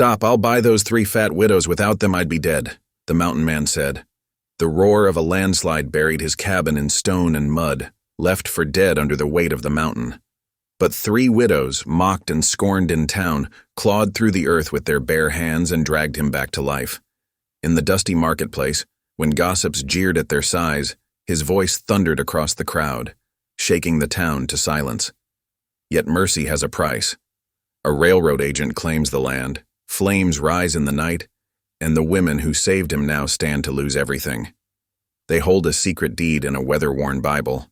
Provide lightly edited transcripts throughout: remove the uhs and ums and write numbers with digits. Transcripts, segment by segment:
"Stop, I'll buy those 3 fat widows. Without them I'd be dead," the mountain man said. The roar of a landslide buried his cabin in stone and mud, left for dead under the weight of the mountain. But 3 widows, mocked and scorned in town, clawed through the earth with their bare hands and dragged him back to life. In the dusty marketplace, when gossips jeered at their size, his voice thundered across the crowd, shaking the town to silence. Yet mercy has a price. A railroad agent claims the land, flames rise in the night, and the women who saved him now stand to lose everything. They hold a secret deed in a weather-worn Bible.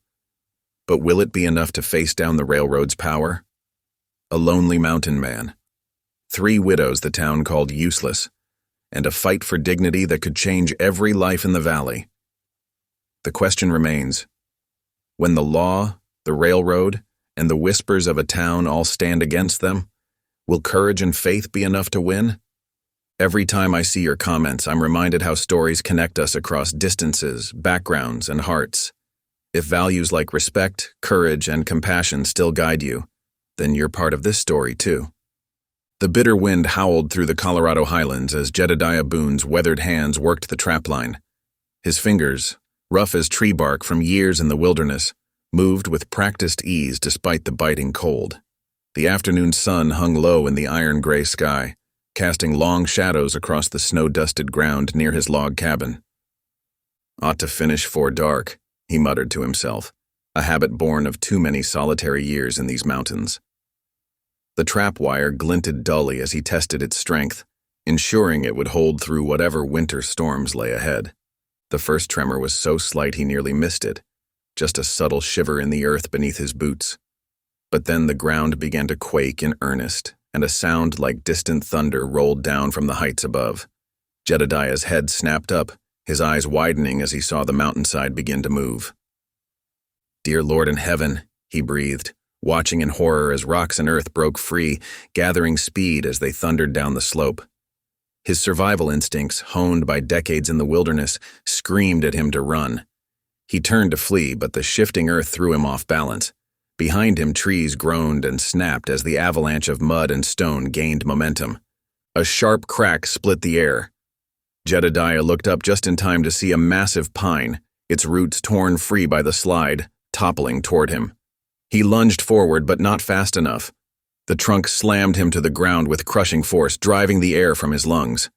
But will it be enough to face down the railroad's power? A lonely mountain man, 3 widows the town called useless, and a fight for dignity that could change every life in the valley. The question remains, when the law, the railroad, and the whispers of a town all stand against them, will courage and faith be enough to win? Every time I see your comments, I'm reminded how stories connect us across distances, backgrounds, and hearts. If values like respect, courage, and compassion still guide you, then you're part of this story too. The bitter wind howled through the Colorado highlands as Jedediah Boone's weathered hands worked the trapline. His fingers, rough as tree bark from years in the wilderness, moved with practiced ease despite the biting cold. The afternoon sun hung low in the iron-gray sky, casting long shadows across the snow-dusted ground near his log cabin. "Ought to finish 'fore dark," he muttered to himself, a habit born of too many solitary years in these mountains. The trap wire glinted dully as he tested its strength, ensuring it would hold through whatever winter storms lay ahead. The first tremor was so slight he nearly missed it, just a subtle shiver in the earth beneath his boots. But then the ground began to quake in earnest, and a sound like distant thunder rolled down from the heights above. Jedediah's head snapped up, his eyes widening as he saw the mountainside begin to move. "Dear Lord in heaven," he breathed, watching in horror as rocks and earth broke free, gathering speed as they thundered down the slope. His survival instincts, honed by decades in the wilderness, screamed at him to run. He turned to flee, but the shifting earth threw him off balance. Behind him, trees groaned and snapped as the avalanche of mud and stone gained momentum. A sharp crack split the air. Jedediah looked up just in time to see a massive pine, its roots torn free by the slide, toppling toward him. He lunged forward, but not fast enough. The trunk slammed him to the ground with crushing force, driving the air from his lungs.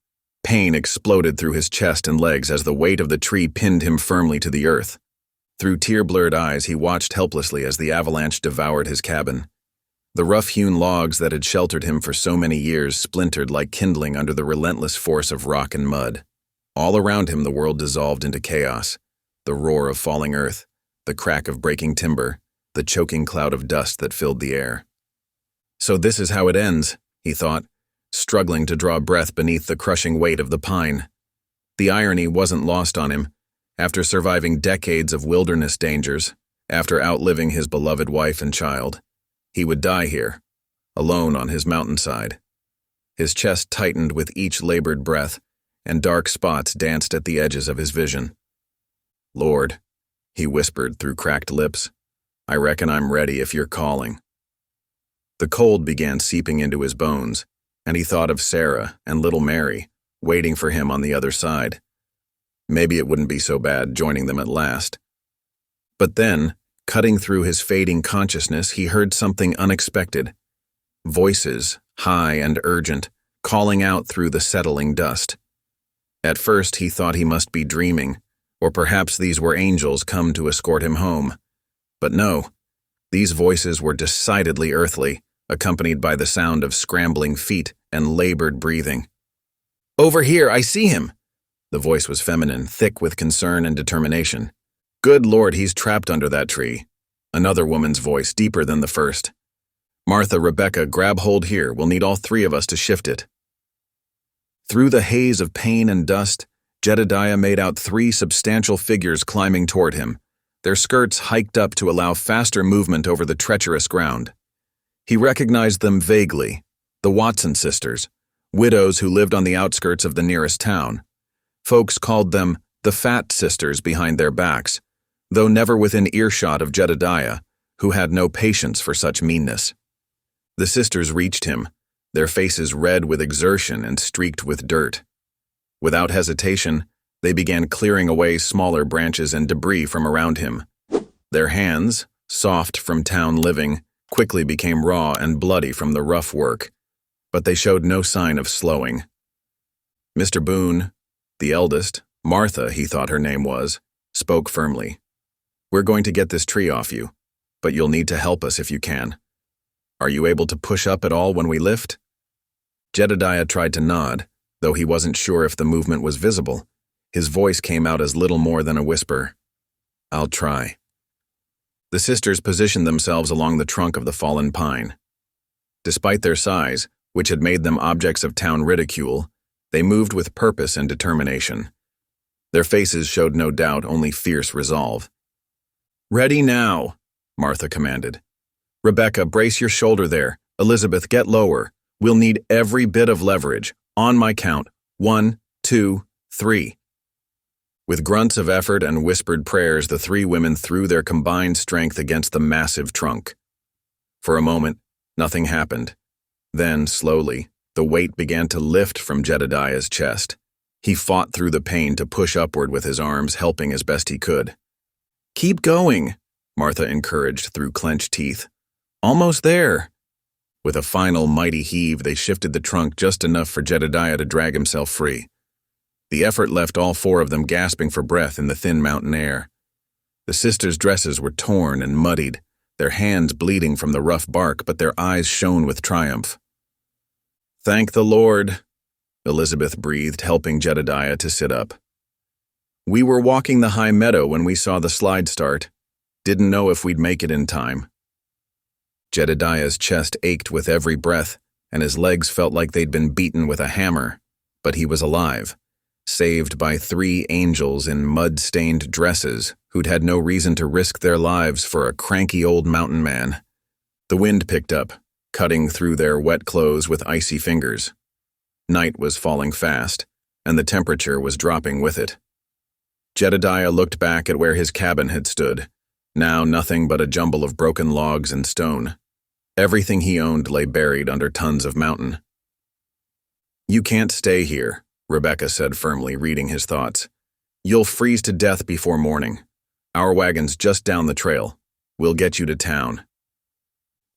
Pain exploded through his chest and legs as the weight of the tree pinned him firmly to the earth. Through tear-blurred eyes, he watched helplessly as the avalanche devoured his cabin. The rough-hewn logs that had sheltered him for so many years splintered like kindling under the relentless force of rock and mud. All around him, the world dissolved into chaos. The roar of falling earth, the crack of breaking timber, the choking cloud of dust that filled the air. So this is how it ends, he thought, struggling to draw breath beneath the crushing weight of the pine. The irony wasn't lost on him. After surviving decades of wilderness dangers, after outliving his beloved wife and child, he would die here, alone on his mountainside. His chest tightened with each labored breath, and dark spots danced at the edges of his vision. "Lord," he whispered through cracked lips, "I reckon I'm ready if you're calling." The cold began seeping into his bones, and he thought of Sarah and little Mary, waiting for him on the other side. Maybe it wouldn't be so bad joining them at last. But then, cutting through his fading consciousness, he heard something unexpected. Voices, high and urgent, calling out through the settling dust. At first he thought he must be dreaming, or perhaps these were angels come to escort him home. But no, these voices were decidedly earthly, accompanied by the sound of scrambling feet and labored breathing. "Over here, I see him!" The voice was feminine, thick with concern and determination. "Good Lord, he's trapped under that tree." Another woman's voice, deeper than the first. "Martha, Rebecca, grab hold here. We'll need all 3 of us to shift it." Through the haze of pain and dust, Jedediah made out 3 substantial figures climbing toward him, their skirts hiked up to allow faster movement over the treacherous ground. He recognized them vaguely, the Watson sisters, widows who lived on the outskirts of the nearest town. Folks called them the Fat Sisters behind their backs, though never within earshot of Jedediah, who had no patience for such meanness. The sisters reached him, their faces red with exertion and streaked with dirt. Without hesitation, they began clearing away smaller branches and debris from around him. Their hands, soft from town living, quickly became raw and bloody from the rough work, but they showed no sign of slowing. Mr. Boone, the eldest, Martha, he thought her name was, spoke firmly. "We're going to get this tree off you, but you'll need to help us if you can. Are you able to push up at all when we lift?" Jedediah tried to nod, though he wasn't sure if the movement was visible. His voice came out as little more than a whisper. "I'll try." The sisters positioned themselves along the trunk of the fallen pine. Despite their size, which had made them objects of town ridicule, they moved with purpose and determination. Their faces showed no doubt, only fierce resolve. "Ready now," Martha commanded. "Rebecca, brace your shoulder there. Elizabeth, get lower. We'll need every bit of leverage. On my count. 1, 2, 3. With grunts of effort and whispered prayers, the three women threw their combined strength against the massive trunk. For a moment, nothing happened. Then, slowly, the weight began to lift from Jedediah's chest. He fought through the pain to push upward with his arms, helping as best he could. "Keep going," Martha encouraged through clenched teeth. "Almost there." With a final mighty heave, they shifted the trunk just enough for Jedediah to drag himself free. The effort left all four of them gasping for breath in the thin mountain air. The sisters' dresses were torn and muddied, their hands bleeding from the rough bark, but their eyes shone with triumph. "Thank the Lord," Elizabeth breathed, helping Jedediah to sit up. "We were walking the high meadow when we saw the slide start. Didn't know if we'd make it in time." Jedediah's chest ached with every breath, and his legs felt like they'd been beaten with a hammer, but he was alive, saved by three angels in mud-stained dresses who'd had no reason to risk their lives for a cranky old mountain man. The wind picked up, cutting through their wet clothes with icy fingers. Night was falling fast, and the temperature was dropping with it. Jedediah looked back at where his cabin had stood, now nothing but a jumble of broken logs and stone. Everything he owned lay buried under tons of mountain. "You can't stay here," Rebecca said firmly, reading his thoughts. "You'll freeze to death before morning. Our wagon's just down the trail. We'll get you to town."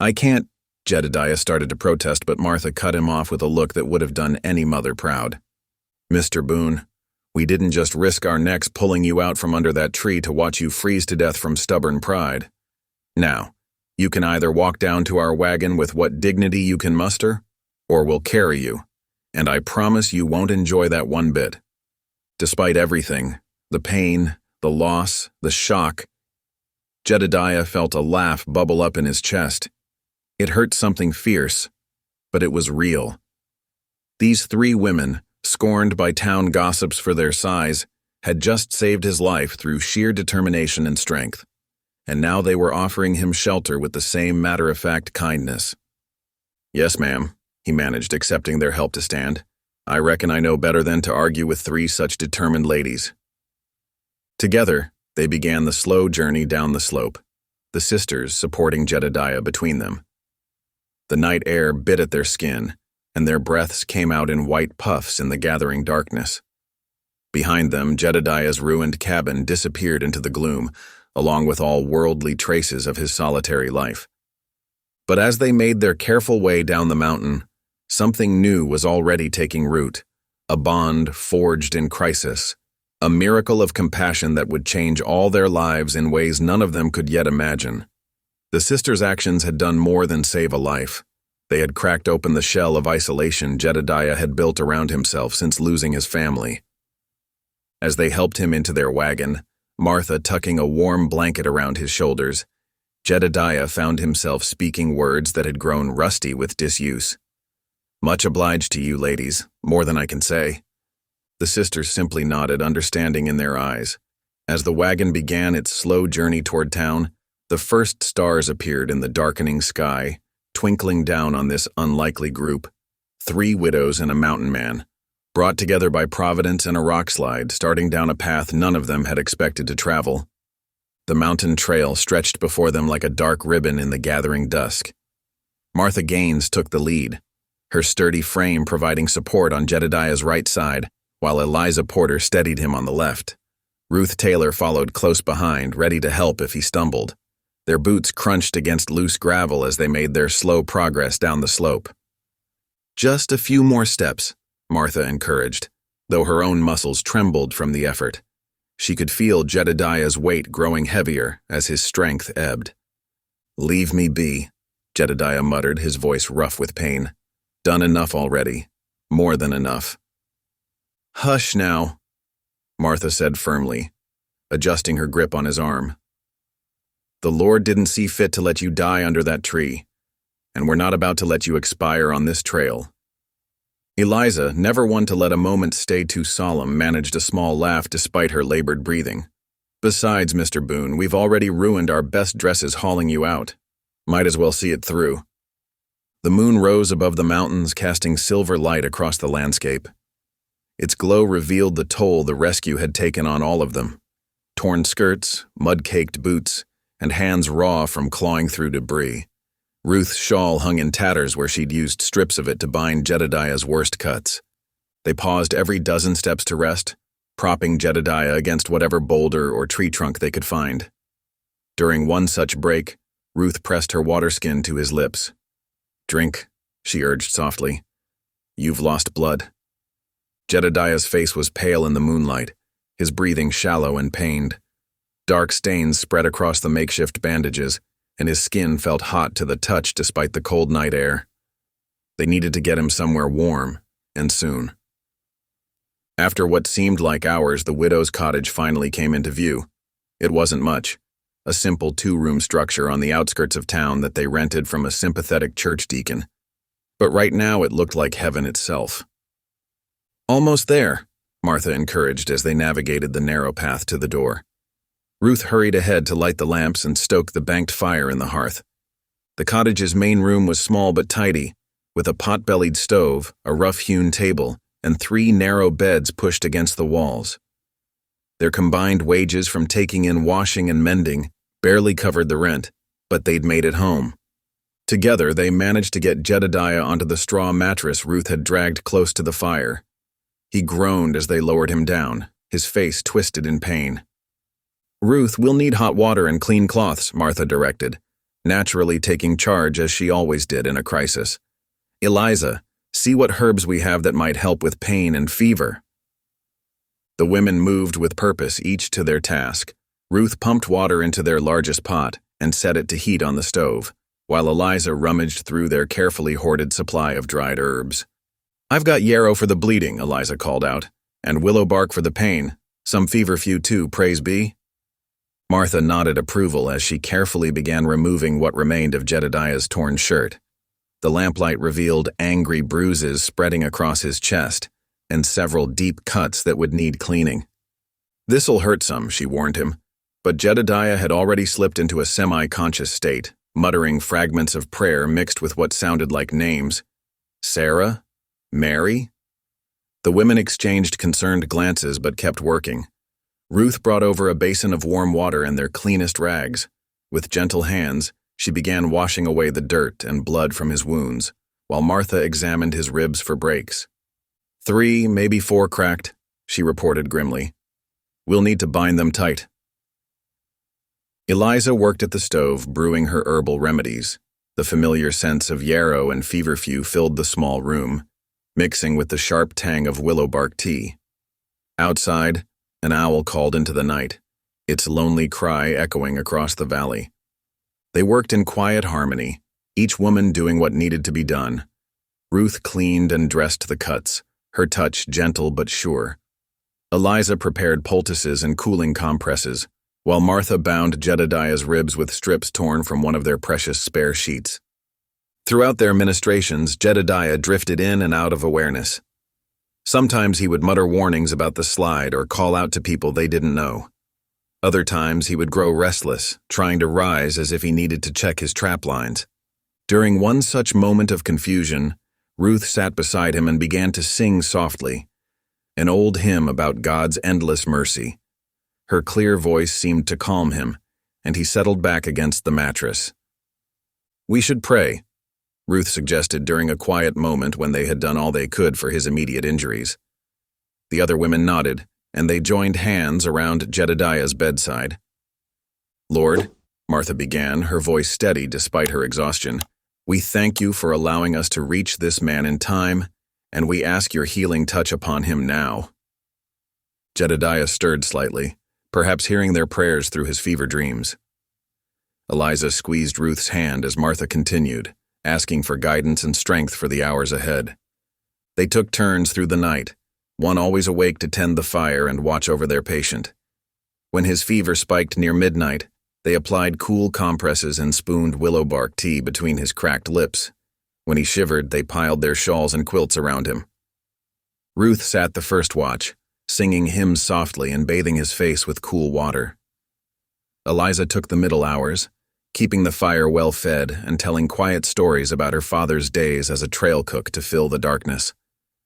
"I can't," Jedediah started to protest, but Martha cut him off with a look that would have done any mother proud. "Mr. Boone, we didn't just risk our necks pulling you out from under that tree to watch you freeze to death from stubborn pride. Now, you can either walk down to our wagon with what dignity you can muster, or we'll carry you, and I promise you won't enjoy that one bit." Despite everything, the pain, the loss, the shock, Jedediah felt a laugh bubble up in his chest. It hurt something fierce, but it was real. These three women, scorned by town gossips for their size, had just saved his life through sheer determination and strength, and now they were offering him shelter with the same matter-of-fact kindness. "Yes, ma'am," he managed, accepting their help to stand. "I reckon I know better than to argue with three such determined ladies." Together, they began the slow journey down the slope, the sisters supporting Jedediah between them. The night air bit at their skin, and their breaths came out in white puffs in the gathering darkness. Behind them, Jedediah's ruined cabin disappeared into the gloom, along with all worldly traces of his solitary life. But as they made their careful way down the mountain, something new was already taking root, a bond forged in crisis, a miracle of compassion that would change all their lives in ways none of them could yet imagine. The sisters' actions had done more than save a life. They had cracked open the shell of isolation Jedediah had built around himself since losing his family. As they helped him into their wagon, Martha tucking a warm blanket around his shoulders, Jedediah found himself speaking words that had grown rusty with disuse. "Much obliged to you, ladies, more than I can say." The sisters simply nodded, understanding in their eyes. As the wagon began its slow journey toward town, the first stars appeared in the darkening sky, twinkling down on this unlikely group. Three widows and a mountain man, brought together by Providence and a rock slide, starting down a path none of them had expected to travel. The mountain trail stretched before them like a dark ribbon in the gathering dusk. Martha Gaines took the lead. her sturdy frame providing support on Jedediah's right side, while Eliza Porter steadied him on the left. Ruth Taylor followed close behind, ready to help if he stumbled. Their boots crunched against loose gravel as they made their slow progress down the slope. "Just a few more steps," Martha encouraged, though her own muscles trembled from the effort. She could feel Jedediah's weight growing heavier as his strength ebbed. "Leave me be," Jedediah muttered, his voice rough with pain. "Done enough already. More than enough." "Hush now," Martha said firmly, adjusting her grip on his arm. "The Lord didn't see fit to let you die under that tree, and we're not about to let you expire on this trail." Eliza, never one to let a moment stay too solemn, managed a small laugh despite her labored breathing. "Besides, Mr. Boone, we've already ruined our best dresses hauling you out. Might as well see it through." The moon rose above the mountains, casting silver light across the landscape. Its glow revealed the toll the rescue had taken on all of them. Torn skirts, mud-caked boots, and hands raw from clawing through debris. Ruth's shawl hung in tatters where she'd used strips of it to bind Jedediah's worst cuts. They paused every dozen steps to rest, propping Jedediah against whatever boulder or tree trunk they could find. During one such break, Ruth pressed her water skin to his lips. "Drink," she urged softly. "You've lost blood." Jedediah's face was pale in the moonlight, his breathing shallow and pained. Dark stains spread across the makeshift bandages, and his skin felt hot to the touch despite the cold night air. They needed to get him somewhere warm, and soon. After what seemed like hours, the widow's cottage finally came into view. It wasn't much, a simple two-room structure on the outskirts of town that they rented from a sympathetic church deacon. But right now it looked like heaven itself. "Almost there," Martha encouraged as they navigated the narrow path to the door. Ruth hurried ahead to light the lamps and stoke the banked fire in the hearth. The cottage's main room was small but tidy, with a pot-bellied stove, a rough-hewn table, and 3 narrow beds pushed against the walls. Their combined wages from taking in washing and mending barely covered the rent, but they'd made it home. Together, they managed to get Jedediah onto the straw mattress Ruth had dragged close to the fire. He groaned as they lowered him down, his face twisted in pain. "Ruth, we'll need hot water and clean cloths," Martha directed, naturally taking charge as she always did in a crisis. "Eliza, see what herbs we have that might help with pain and fever." The women moved with purpose, each to their task. Ruth pumped water into their largest pot and set it to heat on the stove, while Eliza rummaged through their carefully hoarded supply of dried herbs. "I've got yarrow for the bleeding," Eliza called out, "and willow bark for the pain. Some feverfew too, praise be." Martha nodded approval as she carefully began removing what remained of Jedediah's torn shirt. The lamplight revealed angry bruises spreading across his chest, and several deep cuts that would need cleaning. "This'll hurt some," she warned him, but Jedediah had already slipped into a semi-conscious state, muttering fragments of prayer mixed with what sounded like names. Sarah? Mary? The women exchanged concerned glances but kept working. Ruth brought over a basin of warm water and their cleanest rags. With gentle hands, she began washing away the dirt and blood from his wounds, while Martha examined his ribs for breaks. 3, maybe 4 cracked, she reported grimly. "We'll need to bind them tight." Eliza worked at the stove, brewing her herbal remedies. The familiar scents of yarrow and feverfew filled the small room, mixing with the sharp tang of willow bark tea. Outside, an owl called into the night, its lonely cry echoing across the valley. They worked in quiet harmony, each woman doing what needed to be done. Ruth cleaned and dressed the cuts, her touch gentle but sure. Eliza prepared poultices and cooling compresses, while Martha bound Jedediah's ribs with strips torn from one of their precious spare sheets. Throughout their ministrations, Jedediah drifted in and out of awareness. Sometimes he would mutter warnings about the slide or call out to people they didn't know. Other times he would grow restless, trying to rise as if he needed to check his trap lines. During one such moment of confusion, Ruth sat beside him and began to sing softly, an old hymn about God's endless mercy. Her clear voice seemed to calm him, and he settled back against the mattress. "We should pray," Ruth suggested during a quiet moment when they had done all they could for his immediate injuries. The other women nodded, and they joined hands around Jedediah's bedside. "Lord," Martha began, her voice steady despite her exhaustion, "we thank you for allowing us to reach this man in time, and we ask your healing touch upon him now." Jedediah stirred slightly, perhaps hearing their prayers through his fever dreams. Eliza squeezed Ruth's hand as Martha continued, asking for guidance and strength for the hours ahead. They took turns through the night, one always awake to tend the fire and watch over their patient. When his fever spiked near midnight, they applied cool compresses and spooned willow bark tea between his cracked lips. When he shivered, they piled their shawls and quilts around him. Ruth sat the first watch, singing hymns softly and bathing his face with cool water. Eliza took the middle hours, keeping the fire well fed and telling quiet stories about her father's days as a trail cook to fill the darkness.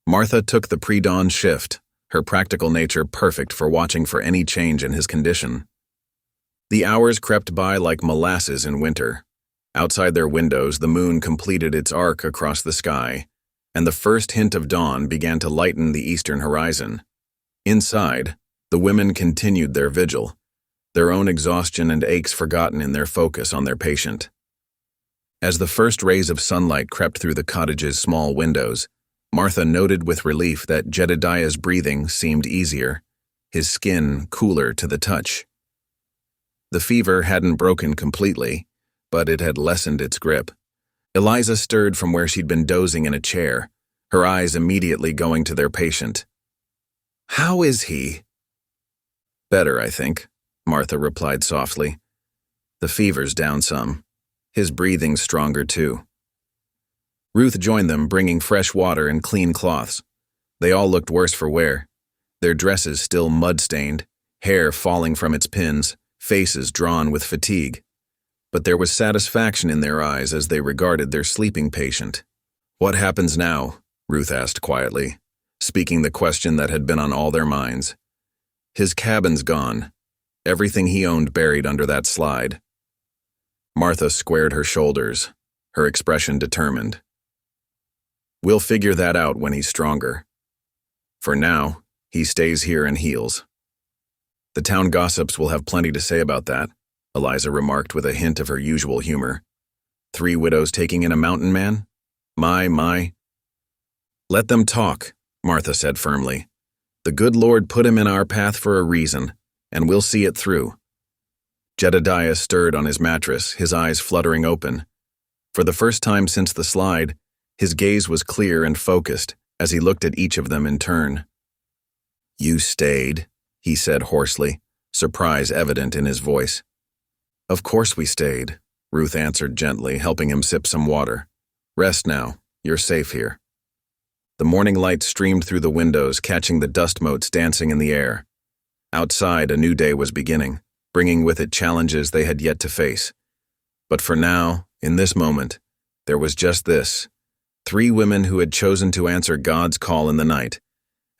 Martha took the pre-dawn shift, her practical nature perfect for watching for any change in his condition. The hours crept by like molasses in winter. Outside their windows, the moon completed its arc across the sky, and the first hint of dawn began to lighten the eastern horizon. Inside, the women continued their vigil, their own exhaustion and aches forgotten in their focus on their patient. As the first rays of sunlight crept through the cottage's small windows, Martha noted with relief that Jedediah's breathing seemed easier, his skin cooler to the touch. The fever hadn't broken completely, but it had lessened its grip. Eliza stirred from where she'd been dozing in a chair, her eyes immediately going to their patient. "How is he?" "Better, I think," Martha replied softly. "The fever's down some. His breathing's stronger, too." Ruth joined them, bringing fresh water and clean cloths. They all looked worse for wear, their dresses still mud-stained, hair falling from its pins, faces drawn with fatigue. But there was satisfaction in their eyes as they regarded their sleeping patient. "What happens now?" Ruth asked quietly, speaking the question that had been on all their minds. "His cabin's gone. Everything he owned buried under that slide." Martha squared her shoulders, her expression determined. "We'll figure that out when he's stronger. For now, he stays here and heals." "The town gossips will have plenty to say about that," Eliza remarked with a hint of her usual humor. "3 widows taking in a mountain man? My. "Let them talk," Martha said firmly. "The good Lord put him in our path for a reason, and we'll see it through." Jedediah stirred on his mattress, his eyes fluttering open. For the first time since the slide, his gaze was clear and focused as he looked at each of them in turn. "You stayed," he said hoarsely, surprise evident in his voice. "Of course we stayed," Ruth answered gently, helping him sip some water. "Rest now. You're safe here." The morning light streamed through the windows, catching the dust motes dancing in the air. Outside, a new day was beginning, bringing with it challenges they had yet to face. But for now, in this moment, there was just this: 3 women who had chosen to answer God's call in the night,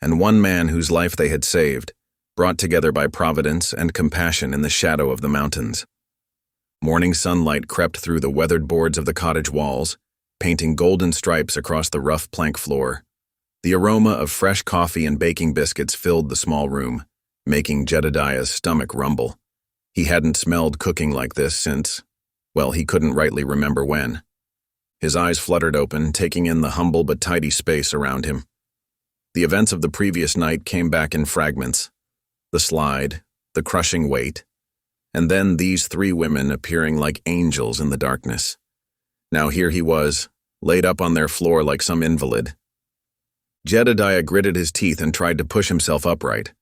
and 1 man whose life they had saved, brought together by providence and compassion in the shadow of the mountains. Morning sunlight crept through the weathered boards of the cottage walls, painting golden stripes across the rough plank floor. The aroma of fresh coffee and baking biscuits filled the small room, making Jedediah's stomach rumble. He hadn't smelled cooking like this since, well, he couldn't rightly remember when. His eyes fluttered open, taking in the humble but tidy space around him. The events of the previous night came back in fragments. The slide, the crushing weight, and then these 3 women appearing like angels in the darkness. Now here he was, laid up on their floor like some invalid. Jedediah gritted his teeth and tried to push himself upright.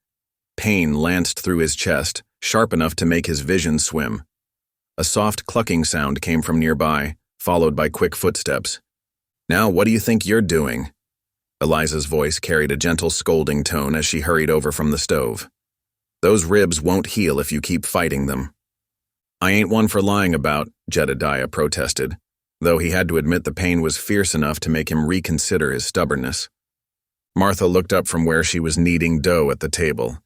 Pain lanced through his chest, sharp enough to make his vision swim. A soft clucking sound came from nearby, followed by quick footsteps. "Now what do you think you're doing?" Eliza's voice carried a gentle scolding tone as she hurried over from the stove. "Those ribs won't heal if you keep fighting them." "I ain't one for lying about," Jedediah protested, though he had to admit the pain was fierce enough to make him reconsider his stubbornness. Martha looked up from where she was kneading dough at the table.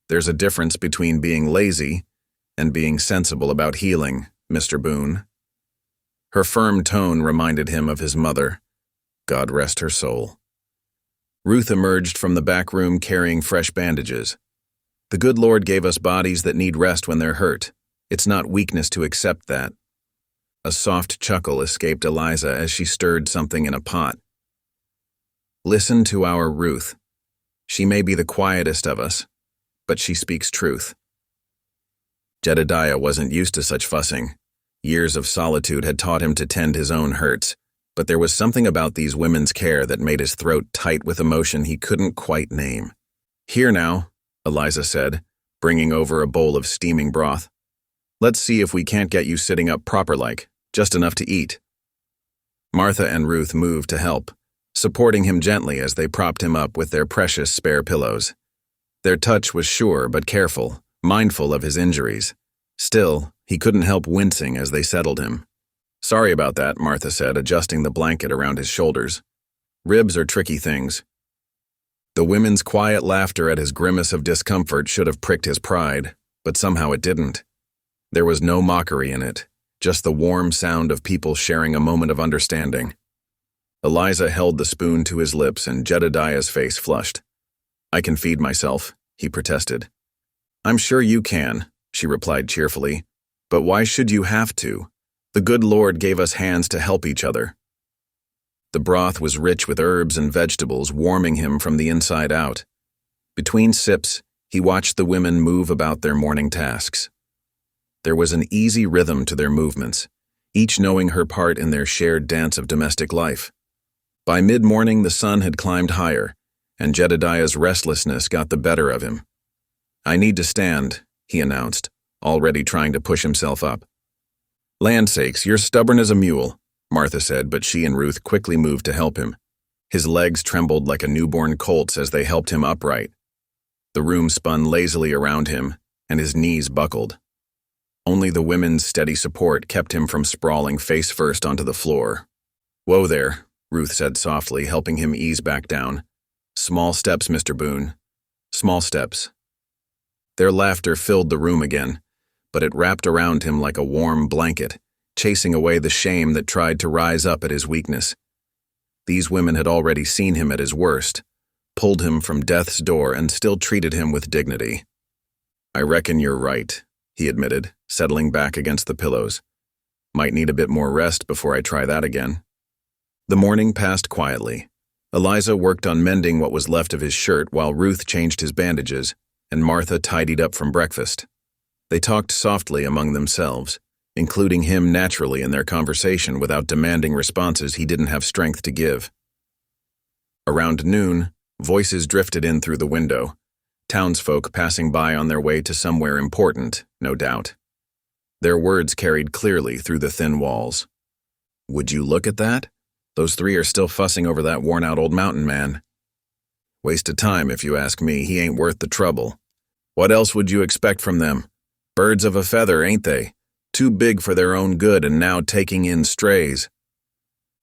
"There's a difference between being lazy and being sensible about healing, Mr. Boone." Her firm tone reminded him of his mother. God rest her soul. Ruth emerged from the back room carrying fresh bandages. The good Lord gave us bodies that need rest when they're hurt. It's not weakness to accept that. A soft chuckle escaped Eliza as she stirred something in a pot. Listen to our Ruth. She may be the quietest of us, but she speaks truth. Jedediah wasn't used to such fussing. Years of solitude had taught him to tend his own hurts, but there was something about these women's care that made his throat tight with emotion he couldn't quite name. Here now, Eliza said, bringing over a bowl of steaming broth. Let's see if we can't get you sitting up proper-like, just enough to eat. Martha and Ruth moved to help, supporting him gently as they propped him up with their precious spare pillows. Their touch was sure but careful, mindful of his injuries. Still, he couldn't help wincing as they settled him. Sorry about that, Martha said, adjusting the blanket around his shoulders. Ribs are tricky things. The women's quiet laughter at his grimace of discomfort should have pricked his pride, but somehow it didn't. There was no mockery in it, just the warm sound of people sharing a moment of understanding. Eliza held the spoon to his lips and Jedediah's face flushed. I can feed myself, he protested. I'm sure you can, she replied cheerfully. But why should you have to? The good Lord gave us hands to help each other. The broth was rich with herbs and vegetables, warming him from the inside out. Between sips, he watched the women move about their morning tasks. There was an easy rhythm to their movements, each knowing her part in their shared dance of domestic life. By mid-morning, the sun had climbed higher, and Jedediah's restlessness got the better of him. I need to stand, he announced, already trying to push himself up. Land sakes, you're stubborn as a mule, Martha said, but she and Ruth quickly moved to help him. His legs trembled like a newborn colt's as they helped him upright. The room spun lazily around him, and his knees buckled. Only the women's steady support kept him from sprawling face first onto the floor. Whoa there, Ruth said softly, helping him ease back down. Small steps, Mr. Boone. Small steps. Their laughter filled the room again, but it wrapped around him like a warm blanket, chasing away the shame that tried to rise up at his weakness. These women had already seen him at his worst, pulled him from death's door, and still treated him with dignity. I reckon you're right, he admitted, settling back against the pillows. Might need a bit more rest before I try that again. The morning passed quietly. Eliza worked on mending what was left of his shirt while Ruth changed his bandages, and Martha tidied up from breakfast. They talked softly among themselves, including him naturally in their conversation without demanding responses he didn't have strength to give. Around noon, voices drifted in through the window, townsfolk passing by on their way to somewhere important, no doubt. Their words carried clearly through the thin walls. Would you look at that? Those three are still fussing over that worn-out old mountain man. Waste of time, if you ask me. He ain't worth the trouble. What else would you expect from them? Birds of a feather, ain't they? Too big for their own good and now taking in strays.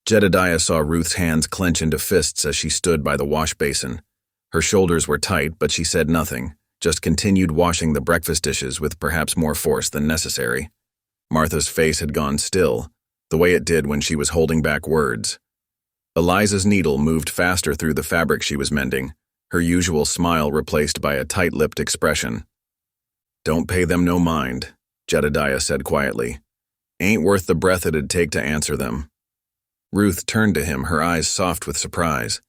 Jedediah saw Ruth's hands clench into fists as she stood by the wash basin. Her shoulders were tight, but she said nothing, just continued washing the breakfast dishes with perhaps more force than necessary. Martha's face had gone still, the way it did when she was holding back words. Eliza's needle moved faster through the fabric she was mending, her usual smile replaced by a tight-lipped expression. Don't pay them no mind, Jedediah said quietly. Ain't worth the breath it'd take to answer them. Ruth turned to him, her eyes soft with surprise.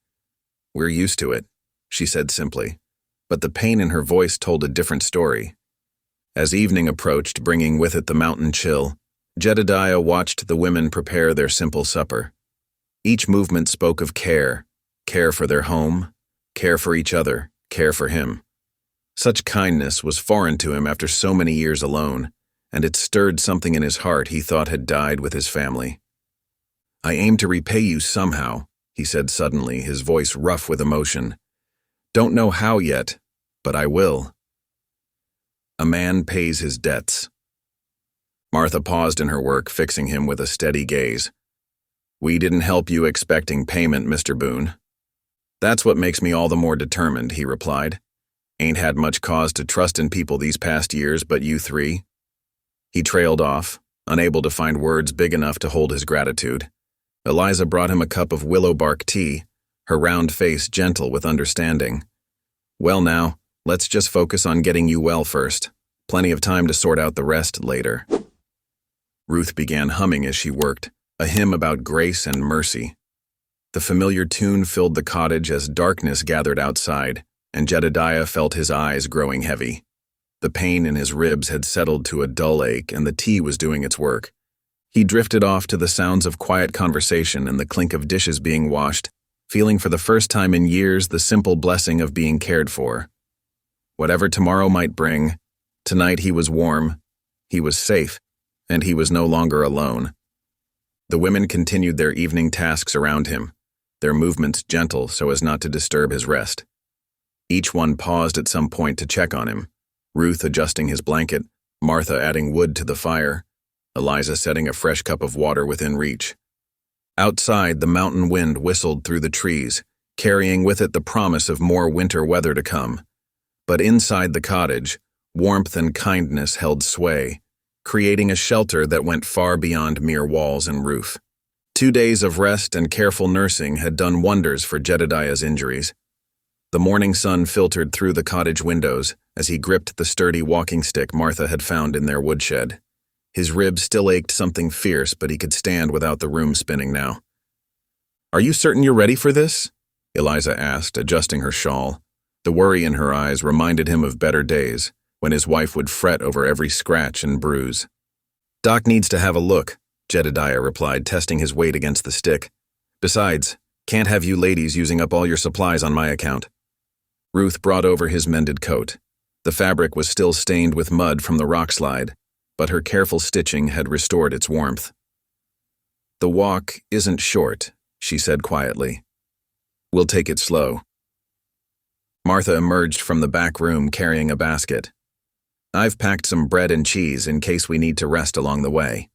We're used to it, she said simply, but the pain in her voice told a different story. As evening approached, bringing with it the mountain chill, Jedediah watched the women prepare their simple supper. Each movement spoke of care for their home, care for each other, care for him. Such kindness was foreign to him after so many years alone, and it stirred something in his heart he thought had died with his family. I aim to repay you somehow, he said suddenly, his voice rough with emotion. Don't know how yet, but I will. A man pays his debts. Martha paused in her work, fixing him with a steady gaze. We didn't help you expecting payment, Mr. Boone. That's what makes me all the more determined, he replied. Ain't had much cause to trust in people these past years but you three. He trailed off, unable to find words big enough to hold his gratitude. Eliza brought him a cup of willow bark tea, her round face gentle with understanding. "Well now, let's just focus on getting you well first. Plenty of time to sort out the rest later." Ruth began humming as she worked, a hymn about grace and mercy. The familiar tune filled the cottage as darkness gathered outside, and Jedediah felt his eyes growing heavy. The pain in his ribs had settled to a dull ache, and the tea was doing its work. He drifted off to the sounds of quiet conversation and the clink of dishes being washed, feeling for the first time in years the simple blessing of being cared for. Whatever tomorrow might bring, tonight he was warm, he was safe, and he was no longer alone. The women continued their evening tasks around him, their movements gentle so as not to disturb his rest. Each one paused at some point to check on him, Ruth adjusting his blanket, Martha adding wood to the fire, Eliza setting a fresh cup of water within reach. Outside, the mountain wind whistled through the trees, carrying with it the promise of more winter weather to come. But inside the cottage, warmth and kindness held sway, creating a shelter that went far beyond mere walls and roof. 2 days of rest and careful nursing had done wonders for Jedediah's injuries. The morning sun filtered through the cottage windows as he gripped the sturdy walking stick Martha had found in their woodshed. His ribs still ached something fierce, but he could stand without the room spinning now. "Are you certain you're ready for this?" Eliza asked, adjusting her shawl. The worry in her eyes reminded him of better days, when his wife would fret over every scratch and bruise. "Doc needs to have a look," Jedediah replied, testing his weight against the stick. "Besides, can't have you ladies using up all your supplies on my account." Ruth brought over his mended coat. The fabric was still stained with mud from the rock slide, but her careful stitching had restored its warmth. "The walk isn't short," she said quietly. "We'll take it slow." Martha emerged from the back room carrying a basket. "I've packed some bread and cheese in case we need to rest along the way."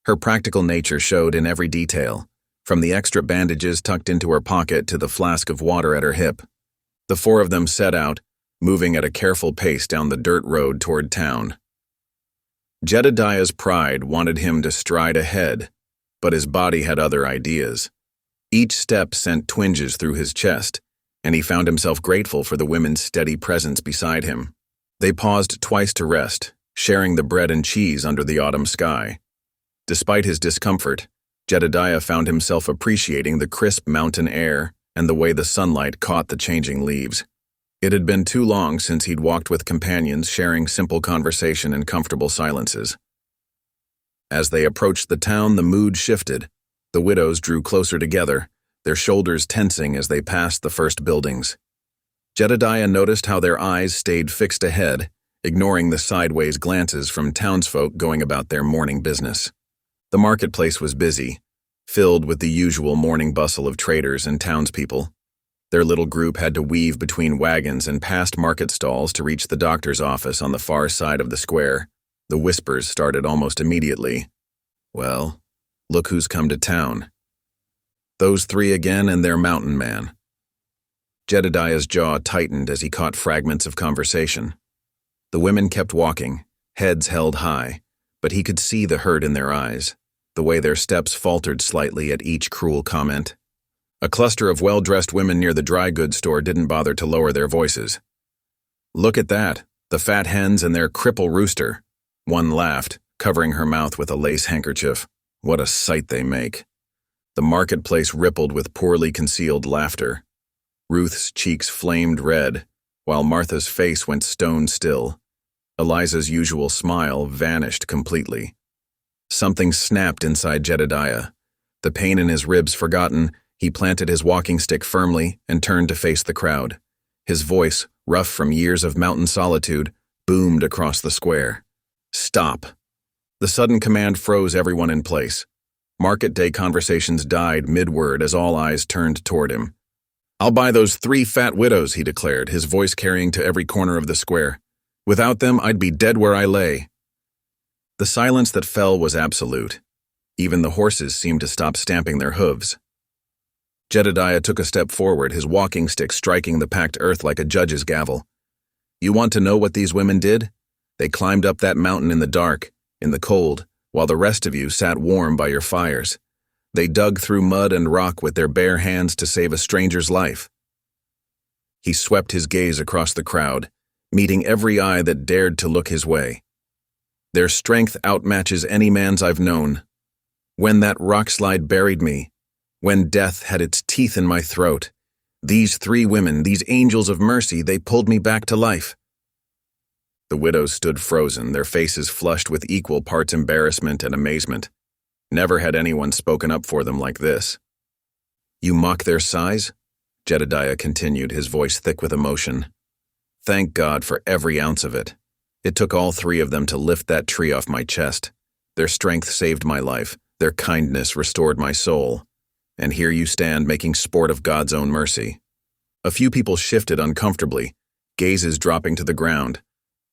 Her practical nature showed in every detail, from the extra bandages tucked into her pocket to the flask of water at her hip. The four of them set out, moving at a careful pace down the dirt road toward town. Jedediah's pride wanted him to stride ahead, but his body had other ideas. Each step sent twinges through his chest, and he found himself grateful for the women's steady presence beside him. They paused twice to rest, sharing the bread and cheese under the autumn sky. Despite his discomfort, Jedediah found himself appreciating the crisp mountain air and the way the sunlight caught the changing leaves. It had been too long since he'd walked with companions sharing simple conversation and comfortable silences. As they approached the town, the mood shifted. The widows drew closer together, their shoulders tensing as they passed the first buildings. Jedediah noticed how their eyes stayed fixed ahead, ignoring the sideways glances from townsfolk going about their morning business. The marketplace was busy, filled with the usual morning bustle of traders and townspeople. Their little group had to weave between wagons and past market stalls to reach the doctor's office on the far side of the square. The whispers started almost immediately. "Well, look who's come to town. Those three again and their mountain man." Jedediah's jaw tightened as he caught fragments of conversation. The women kept walking, heads held high, but he could see the hurt in their eyes, the way their steps faltered slightly at each cruel comment. A cluster of well-dressed women near the dry goods store didn't bother to lower their voices. "Look at that, the fat hens and their cripple rooster." One laughed, covering her mouth with a lace handkerchief. "What a sight they make." The marketplace rippled with poorly concealed laughter. Ruth's cheeks flamed red, while Martha's face went stone still. Eliza's usual smile vanished completely. Something snapped inside Jedediah. The pain in his ribs forgotten, he planted his walking stick firmly and turned to face the crowd. His voice, rough from years of mountain solitude, boomed across the square. "Stop." The sudden command froze everyone in place. Market day conversations died mid-word as all eyes turned toward him. "I'll buy those 3 fat widows," he declared, his voice carrying to every corner of the square. "Without them, I'd be dead where I lay." The silence that fell was absolute. Even the horses seemed to stop stamping their hooves. Jedediah took a step forward, his walking stick striking the packed earth like a judge's gavel. "You want to know what these women did? They climbed up that mountain in the dark, in the cold, while the rest of you sat warm by your fires. They dug through mud and rock with their bare hands to save a stranger's life." He swept his gaze across the crowd, meeting every eye that dared to look his way. "Their strength outmatches any man's I've known. When that rockslide buried me, when death had its teeth in my throat, these 3 women, these angels of mercy, they pulled me back to life." The widows stood frozen, their faces flushed with equal parts embarrassment and amazement. Never had anyone spoken up for them like this. "You mock their size?" Jedediah continued, his voice thick with emotion. "Thank God for every ounce of it. It took all 3 of them to lift that tree off my chest. Their strength saved my life. Their kindness restored my soul. And here you stand making sport of God's own mercy." A few people shifted uncomfortably, gazes dropping to the ground.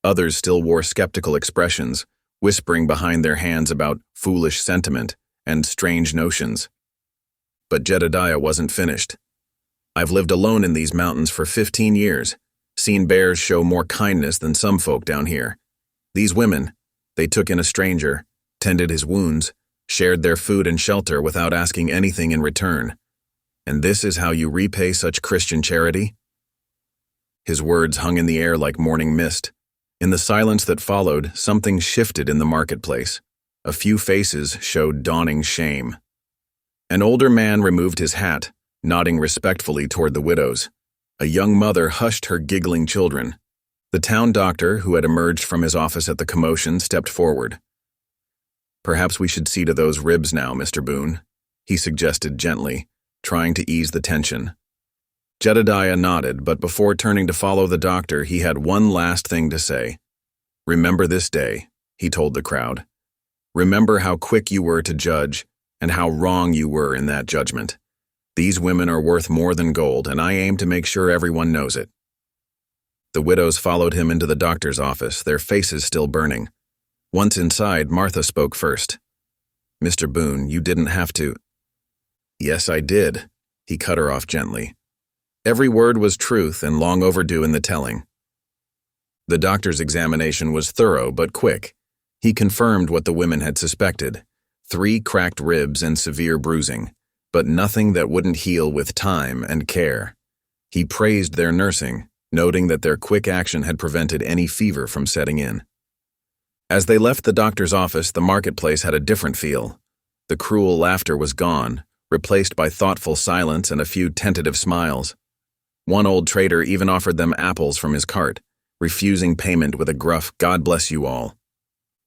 Others still wore skeptical expressions, whispering behind their hands about foolish sentiment and strange notions. But Jedediah wasn't finished. "I've lived alone in these mountains for 15 years, seen bears show more kindness than some folk down here. These women, they took in a stranger, tended his wounds, shared their food and shelter without asking anything in return. And this is how you repay such Christian charity?" His words hung in the air like morning mist. In the silence that followed, something shifted in the marketplace. A few faces showed dawning shame. An older man removed his hat, nodding respectfully toward the widows. A young mother hushed her giggling children. The town doctor, who had emerged from his office at the commotion, stepped forward. "Perhaps we should see to those ribs now, Mr. Boone," he suggested gently, trying to ease the tension. Jedediah nodded, but before turning to follow the doctor, he had one last thing to say. "Remember this day," he told the crowd. "Remember how quick you were to judge and how wrong you were in that judgment. These women are worth more than gold, and I aim to make sure everyone knows it." The widows followed him into the doctor's office, their faces still burning. Once inside, Martha spoke first. "Mr. Boone, you didn't have to—" "Yes, I did," he cut her off gently. Every word was truth and long overdue in the telling. The doctor's examination was thorough but quick. He confirmed what the women had suspected: 3 cracked ribs and severe bruising, but nothing that wouldn't heal with time and care. He praised their nursing, noting that their quick action had prevented any fever from setting in. As they left the doctor's office, the marketplace had a different feel. The cruel laughter was gone, replaced by thoughtful silence and a few tentative smiles. One old trader even offered them apples from his cart, refusing payment with a gruff "God bless you all."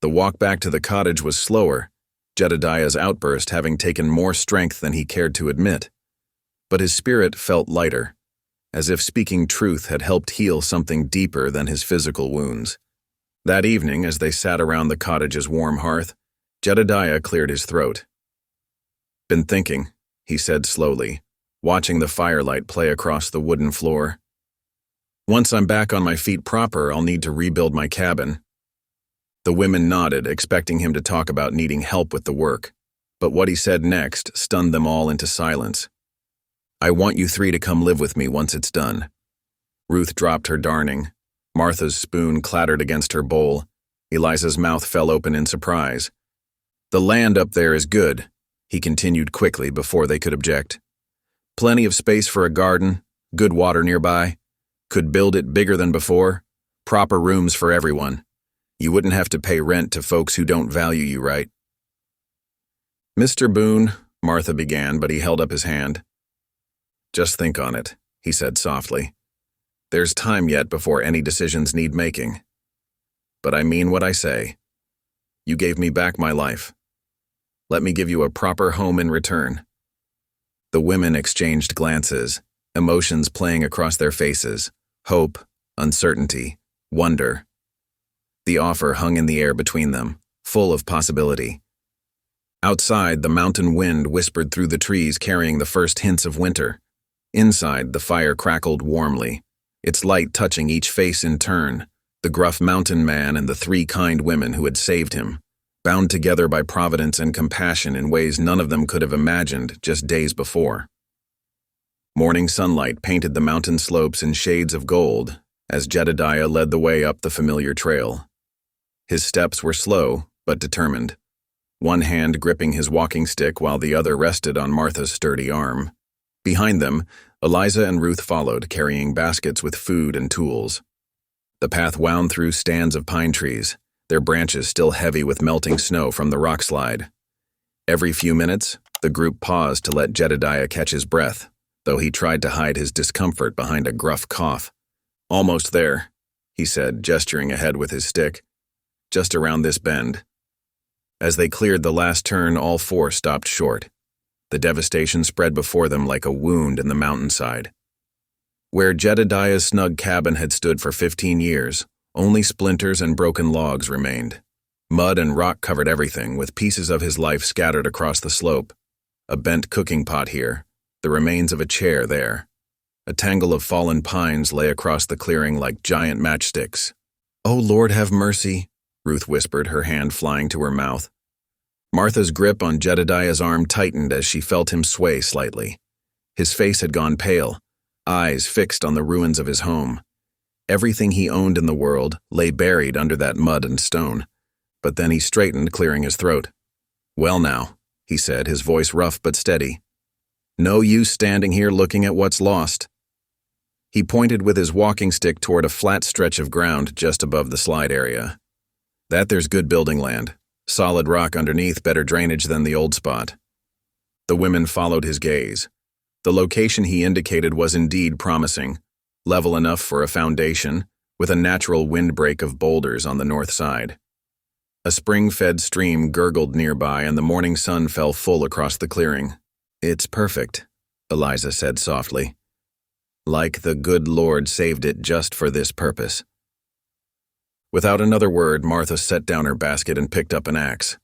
The walk back to the cottage was slower, Jedediah's outburst having taken more strength than he cared to admit. But his spirit felt lighter, as if speaking truth had helped heal something deeper than his physical wounds. That evening, as they sat around the cottage's warm hearth, Jedediah cleared his throat. "Been thinking," he said slowly, watching the firelight play across the wooden floor. "Once I'm back on my feet proper, I'll need to rebuild my cabin." The women nodded, expecting him to talk about needing help with the work, but what he said next stunned them all into silence. "I want you 3 to come live with me once it's done." Ruth dropped her darning. Martha's spoon clattered against her bowl. Eliza's mouth fell open in surprise. "The land up there is good," he continued quickly before they could object. "Plenty of space for a garden, good water nearby. Could build it bigger than before. Proper rooms for everyone. You wouldn't have to pay rent to folks who don't value you right." "Mr. Boone," Martha began, but he held up his hand. "Just think on it," he said softly. "There's time yet before any decisions need making. But I mean what I say. You gave me back my life. Let me give you a proper home in return." The women exchanged glances, emotions playing across their faces: hope, uncertainty, wonder. The offer hung in the air between them, full of possibility. Outside, the mountain wind whispered through the trees, carrying the first hints of winter. Inside, the fire crackled warmly, its light touching each face in turn: the gruff mountain man and the 3 kind women who had saved him, bound together by providence and compassion in ways none of them could have imagined just days before. Morning sunlight painted the mountain slopes in shades of gold as Jedediah led the way up the familiar trail. His steps were slow but determined. one hand gripping his walking stick while the other rested on Martha's sturdy arm. Behind them, Eliza and Ruth followed, carrying baskets with food and tools. The path wound through stands of pine trees, their branches still heavy with melting snow from the rock slide. Every few minutes, the group paused to let Jedediah catch his breath, though he tried to hide his discomfort behind a gruff cough. "Almost there," he said, gesturing ahead with his stick. "Just around this bend." As they cleared the last turn, all four stopped short. The devastation spread before them like a wound in the mountainside. Where Jedediah's snug cabin had stood for 15 years, only splinters and broken logs remained. Mud and rock covered everything, with pieces of his life scattered across the slope. A bent cooking pot here, the remains of a chair there. A tangle of fallen pines lay across the clearing like giant matchsticks. "Oh, Lord, have mercy," Ruth whispered, her hand flying to her mouth. Martha's grip on Jedediah's arm tightened as she felt him sway slightly. His face had gone pale, eyes fixed on the ruins of his home. Everything he owned in the world lay buried under that mud and stone. But then he straightened, clearing his throat. "Well now," he said, his voice rough but steady. "No use standing here looking at what's lost." He pointed with his walking stick toward a flat stretch of ground just above the slide area. "There's good building land. Solid rock underneath, better drainage than the old spot." The women followed his gaze. The location he indicated was indeed promising, level enough for a foundation, with a natural windbreak of boulders on the north side. A spring-fed stream gurgled nearby, and the morning sun fell full across the clearing. "It's perfect," Eliza said softly. "Like the good Lord saved it just for this purpose." Without another word, Martha set down her basket and picked up an axe.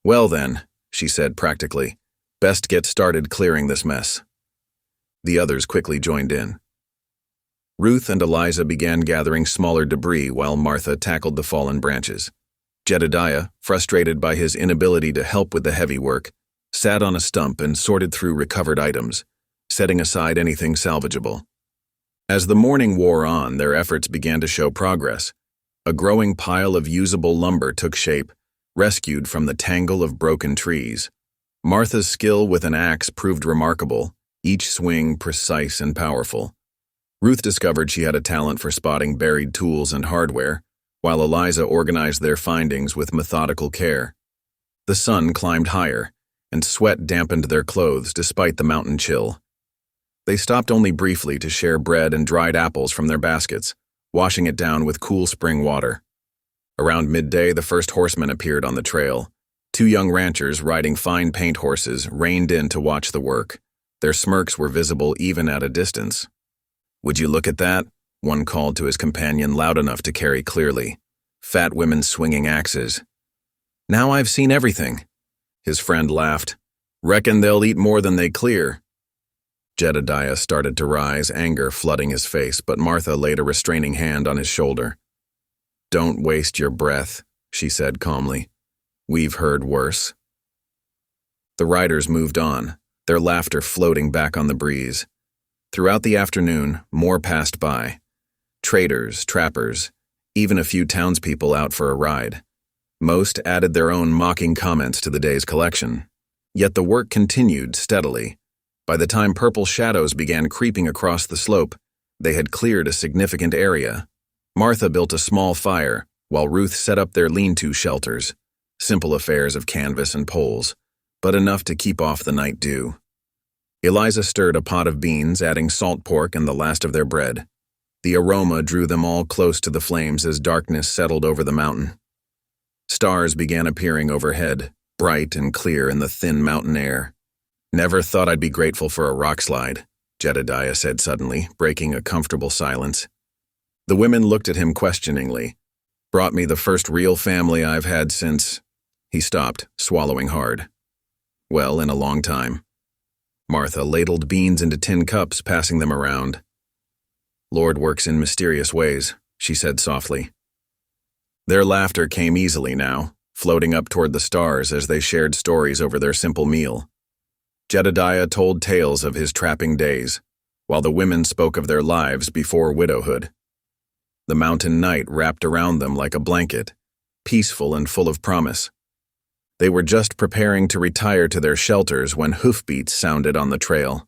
"Well then," she said practically, "best get started clearing this mess." The others quickly joined in. Ruth and Eliza began gathering smaller debris while Martha tackled the fallen branches. Jedediah, frustrated by his inability to help with the heavy work, sat on a stump and sorted through recovered items, setting aside anything salvageable. As the morning wore on, their efforts began to show progress. A growing pile of usable lumber took shape, rescued from the tangle of broken trees. Martha's skill with an axe proved remarkable, each swing precise and powerful. Ruth discovered she had a talent for spotting buried tools and hardware, while Eliza organized their findings with methodical care. The sun climbed higher, and sweat dampened their clothes despite the mountain chill. They stopped only briefly to share bread and dried apples from their baskets, washing it down with cool spring water. Around midday, the first horsemen appeared on the trail. Two young ranchers riding fine paint horses reined in to watch the work. Their smirks were visible even at a distance. "Would you look at that?" one called to his companion, loud enough to carry clearly. "Fat women swinging axes." "Now I've seen everything." His friend laughed. "Reckon they'll eat more than they clear." Jedediah started to rise, anger flooding his face, but Martha laid a restraining hand on his shoulder. "Don't waste your breath," she said calmly. "We've heard worse." The riders moved on, their laughter floating back on the breeze. Throughout the afternoon, more passed by. Traders, trappers, even a few townspeople out for a ride. Most added their own mocking comments to the day's collection. Yet the work continued steadily. By the time purple shadows began creeping across the slope, they had cleared a significant area. Martha built a small fire, while Ruth set up their lean-to shelters, simple affairs of canvas and poles, but enough to keep off the night dew. Eliza stirred a pot of beans, adding salt pork and the last of their bread. The aroma drew them all close to the flames as darkness settled over the mountain. Stars began appearing overhead, bright and clear in the thin mountain air. "Never thought I'd be grateful for a rock slide," Jedediah said suddenly, breaking a comfortable silence. The women looked at him questioningly. "Brought me the first real family I've had since—" He stopped, swallowing hard. "Well, in a long time." Martha ladled beans into tin cups, passing them around. "Lord works in mysterious ways," she said softly. Their laughter came easily now, floating up toward the stars as they shared stories over their simple meal. Jedediah told tales of his trapping days, while the women spoke of their lives before widowhood. The mountain night wrapped around them like a blanket, peaceful and full of promise. They were just preparing to retire to their shelters when hoofbeats sounded on the trail.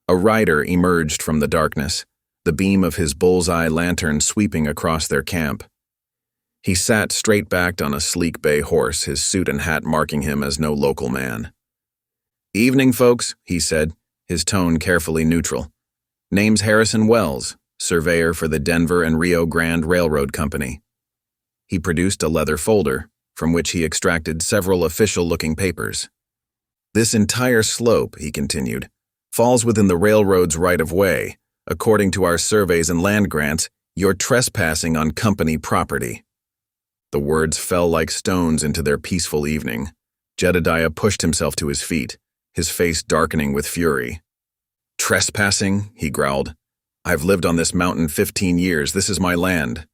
A rider emerged from the darkness, the beam of his bullseye lantern sweeping across their camp. He sat straight-backed on a sleek bay horse, his suit and hat marking him as no local man. "Evening, folks," he said, his tone carefully neutral. "Name's Harrison Wells, surveyor for the Denver and Rio Grande Railroad Company." He produced a leather folder, from which he extracted several official-looking papers. "This entire slope," he continued, "falls within the railroad's right-of-way. According to our surveys and land grants, you're trespassing on company property." The words fell like stones into their peaceful evening. Jedediah pushed himself to his feet, his face darkening with fury. "Trespassing?" he growled. "I've lived on this mountain 15 years. This is my land."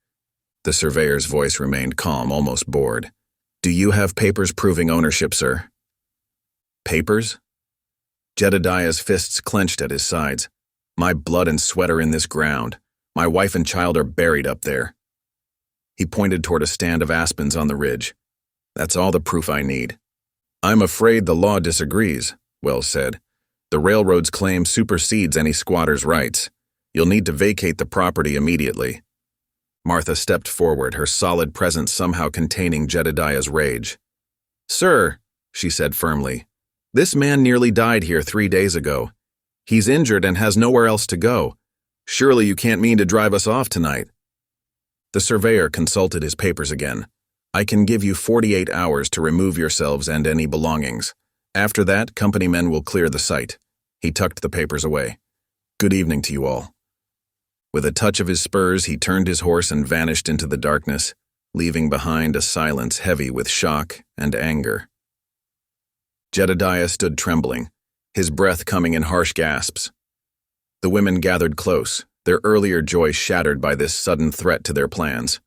The surveyor's voice remained calm, almost bored. "Do you have papers proving ownership, sir?" "Papers?" Jedediah's fists clenched at his sides. "My blood and sweat are in this ground. My wife and child are buried up there." He pointed toward a stand of aspens on the ridge. "That's all the proof I need." "I'm afraid the law disagrees," Wells said. "The railroad's claim supersedes any squatter's rights. You'll need to vacate the property immediately." Martha stepped forward, her solid presence somehow containing Jedediah's rage. "Sir," she said firmly, "this man nearly died here 3 days ago. He's injured and has nowhere else to go. Surely you can't mean to drive us off tonight." The surveyor consulted his papers again. "I can give you 48 hours to remove yourselves and any belongings. After that, company men will clear the site." He tucked the papers away. "Good evening to you all." With a touch of his spurs, he turned his horse and vanished into the darkness, leaving behind a silence heavy with shock and anger. Jedediah stood trembling, his breath coming in harsh gasps. The women gathered close, their earlier joy shattered by this sudden threat to their plans.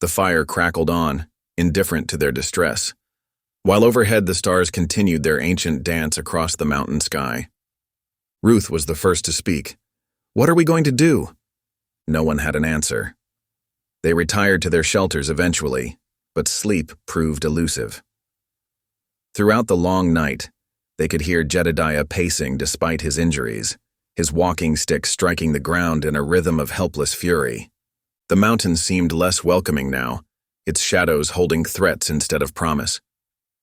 The fire crackled on, indifferent to their distress, while overhead the stars continued their ancient dance across the mountain sky. Ruth was the first to speak. "What are we going to do?" No one had an answer. They retired to their shelters eventually, but sleep proved elusive. Throughout the long night, they could hear Jedediah pacing despite his injuries, his walking stick striking the ground in a rhythm of helpless fury. The mountain seemed less welcoming now, its shadows holding threats instead of promise.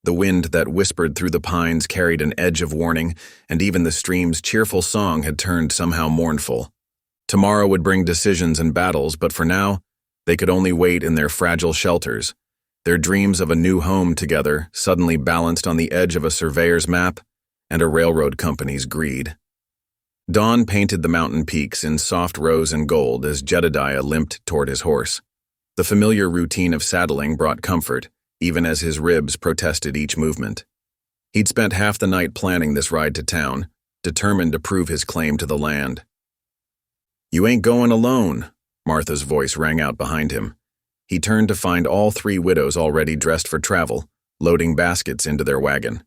The wind that whispered through the pines carried an edge of warning, and even the stream's cheerful song had turned somehow mournful. Tomorrow would bring decisions and battles, but for now, they could only wait in their fragile shelters, their dreams of a new home together suddenly balanced on the edge of a surveyor's map and a railroad company's greed. Dawn painted the mountain peaks in soft rose and gold as Jedediah limped toward his horse. The familiar routine of saddling brought comfort, even as his ribs protested each movement. He'd spent half the night planning this ride to town, determined to prove his claim to the land. "You ain't going alone," Martha's voice rang out behind him. He turned to find all 3 widows already dressed for travel, loading baskets into their wagon.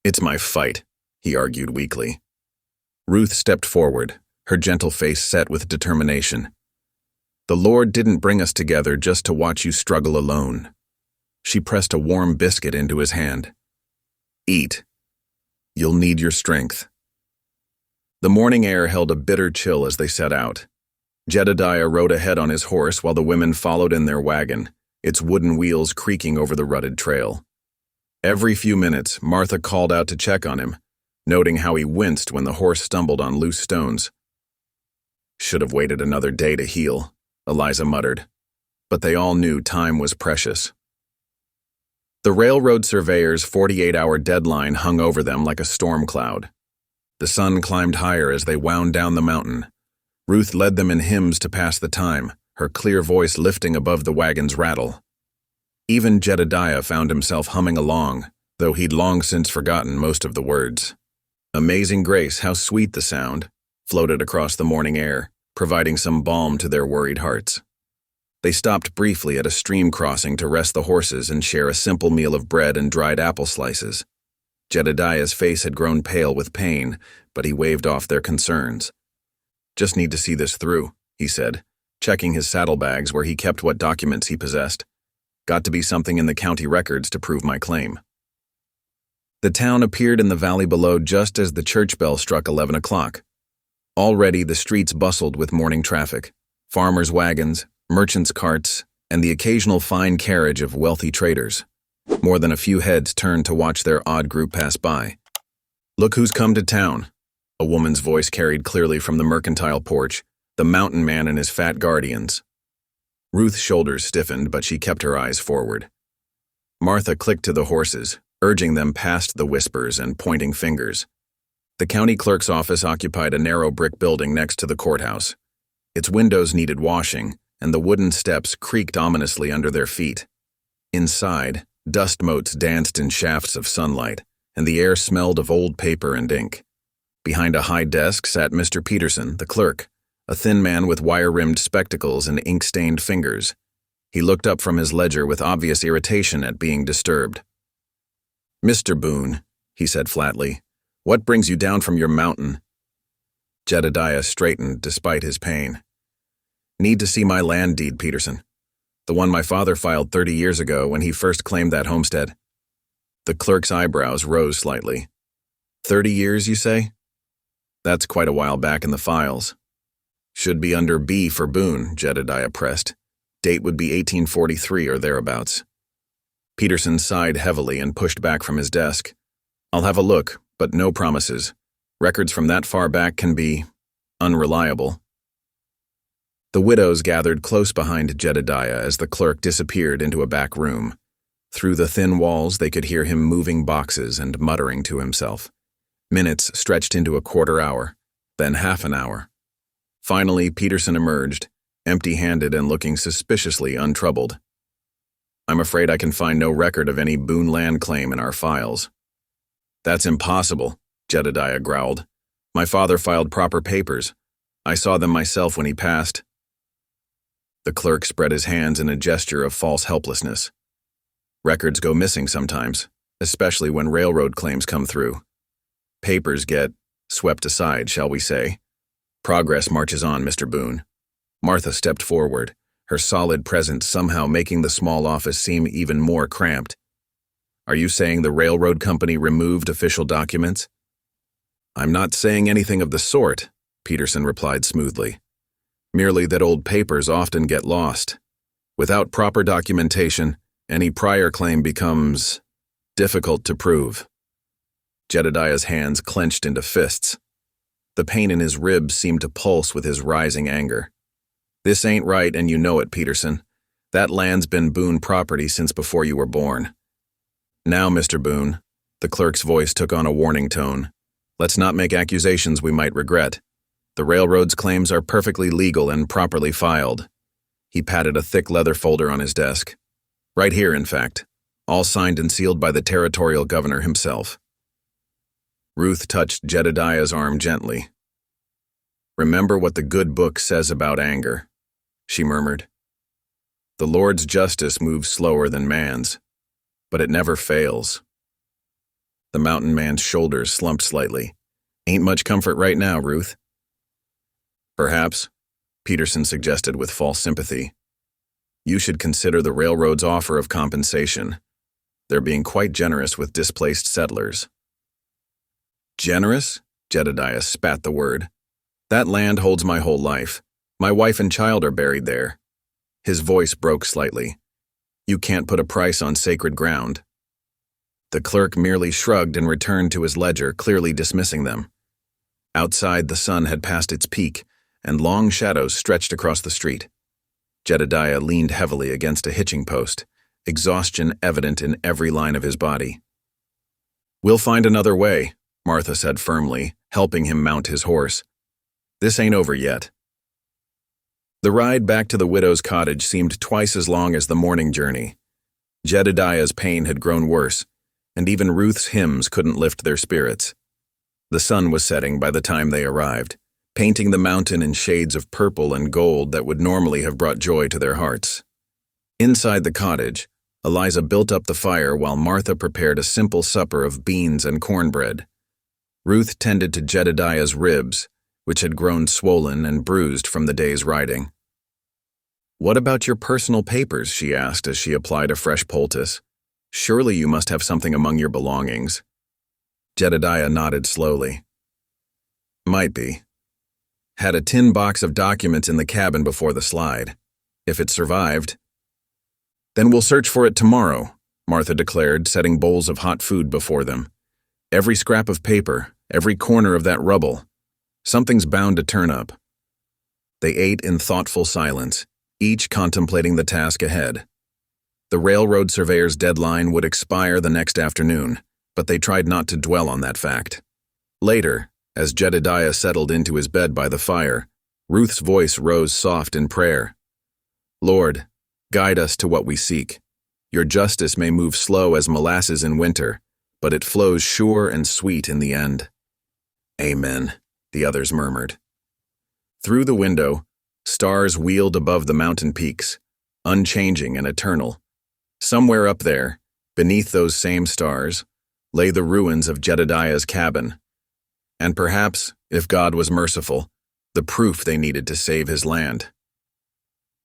"It's my fight," he argued weakly. Ruth stepped forward, her gentle face set with determination. "The Lord didn't bring us together just to watch you struggle alone." She pressed a warm biscuit into his hand. "Eat. You'll need your strength." The morning air held a bitter chill as they set out. Jedediah rode ahead on his horse while the women followed in their wagon, its wooden wheels creaking over the rutted trail. Every few minutes, Martha called out to check on him, noting how he winced when the horse stumbled on loose stones. "Should have waited another day to heal," Eliza muttered, but they all knew time was precious. The railroad surveyor's 48-hour deadline hung over them like a storm cloud. The sun climbed higher as they wound down the mountain. Ruth led them in hymns to pass the time, her clear voice lifting above the wagon's rattle. Even Jedediah found himself humming along, though he'd long since forgotten most of the words. "Amazing Grace, how sweet the sound," floated across the morning air, providing some balm to their worried hearts. They stopped briefly at a stream crossing to rest the horses and share a simple meal of bread and dried apple slices. Jedediah's face had grown pale with pain, but he waved off their concerns. "Just need to see this through," he said, checking his saddlebags where he kept what documents he possessed. Got to be something in the county records to prove my claim. The town appeared in the valley below just as the church bell struck 11 o'clock. Already the streets bustled with morning traffic, farmers' wagons, merchants' carts, and the occasional fine carriage of wealthy traders. More than a few heads turned to watch their odd group pass by. "Look who's come to town," a woman's voice carried clearly from the mercantile porch, the mountain man and his fat guardians. Ruth's shoulders stiffened, but she kept her eyes forward. Martha clicked to the horses, urging them past the whispers and pointing fingers. The county clerk's office occupied a narrow brick building next to the courthouse. Its windows needed washing, and the wooden steps creaked ominously under their feet. Inside, dust motes danced in shafts of sunlight, and the air smelled of old paper and ink. Behind a high desk sat Mr. Peterson, the clerk, a thin man with wire-rimmed spectacles and ink-stained fingers. He looked up from his ledger with obvious irritation at being disturbed. "Mr. Boone," he said flatly, "what brings you down from your mountain?" Jedediah straightened despite his pain. "Need to see my land deed, Peterson. The one my father filed 30 years ago when he first claimed that homestead." The clerk's eyebrows rose slightly. 30 years, you say? That's quite a while back in the files. Should be under B for Boone, Jedediah pressed. Date would be 1843 or thereabouts. Peterson sighed heavily and pushed back from his desk. "I'll have a look, but no promises. Records from that far back can be unreliable." The widows gathered close behind Jedediah as the clerk disappeared into a back room. Through the thin walls, they could hear him moving boxes and muttering to himself. Minutes stretched into a quarter hour, then half an hour. Finally, Peterson emerged, empty-handed and looking suspiciously untroubled. "I'm afraid I can find no record of any Boone land claim in our files." "That's impossible," Jedediah growled. "My father filed proper papers. I saw them myself when he passed." The clerk spread his hands in a gesture of false helplessness. "Records go missing sometimes, especially when railroad claims come through. Papers get swept aside, shall we say. Progress marches on, Mr. Boone." Martha stepped forward, her solid presence somehow making the small office seem even more cramped. "Are you saying the railroad company removed official documents?" "I'm not saying anything of the sort," Peterson replied smoothly. "Merely that old papers often get lost. Without proper documentation, any prior claim becomes difficult to prove." Jedediah's hands clenched into fists. The pain in his ribs seemed to pulse with his rising anger. "This ain't right, and you know it, Peterson. That land's been Boone property since before you were born. Now, Mr. Boone," the clerk's voice took on a warning tone, "let's not make accusations we might regret. The railroad's claims are perfectly legal and properly filed." He patted a thick leather folder on his desk. "Right here, in fact. All signed and sealed by the territorial governor himself." Ruth touched Jedediah's arm gently. "Remember what the good book says about anger," she murmured. "The Lord's justice moves slower than man's, but it never fails." The mountain man's shoulders slumped slightly. "Ain't much comfort right now, Ruth." "Perhaps," Peterson suggested with false sympathy, "you should consider the railroad's offer of compensation. They're being quite generous with displaced settlers." "Generous?" Jedediah spat the word. "That land holds my whole life. My wife and child are buried there." His voice broke slightly. "You can't put a price on sacred ground." The clerk merely shrugged and returned to his ledger, clearly dismissing them. Outside, the sun had passed its peak, and long shadows stretched across the street. Jedediah leaned heavily against a hitching post, exhaustion evident in every line of his body. "We'll find another way," Martha said firmly, helping him mount his horse. "This ain't over yet." The ride back to the widow's cottage seemed twice as long as the morning journey. Jedediah's pain had grown worse, and even Ruth's hymns couldn't lift their spirits. The sun was setting by the time they arrived, painting the mountain in shades of purple and gold that would normally have brought joy to their hearts. Inside the cottage, Eliza built up the fire while Martha prepared a simple supper of beans and cornbread. Ruth tended to Jedediah's ribs, which had grown swollen and bruised from the day's riding. "What about your personal papers?" she asked as she applied a fresh poultice. "Surely you must have something among your belongings." Jedediah nodded slowly. "Might be. Had a tin box of documents in the cabin before the slide. If it survived." "Then we'll search for it tomorrow," Martha declared, setting bowls of hot food before them. "Every scrap of paper, every corner of that rubble. Something's bound to turn up." They ate in thoughtful silence, each contemplating the task ahead. The railroad surveyor's deadline would expire the next afternoon, but they tried not to dwell on that fact. Later, as Jedediah settled into his bed by the fire, Ruth's voice rose soft in prayer. "Lord, guide us to what we seek. Your justice may move slow as molasses in winter, but it flows sure and sweet in the end." "Amen," the others murmured. Through the window, stars wheeled above the mountain peaks, unchanging and eternal. Somewhere up there, beneath those same stars, lay the ruins of Jedediah's cabin, and perhaps, if God was merciful, the proof they needed to save his land.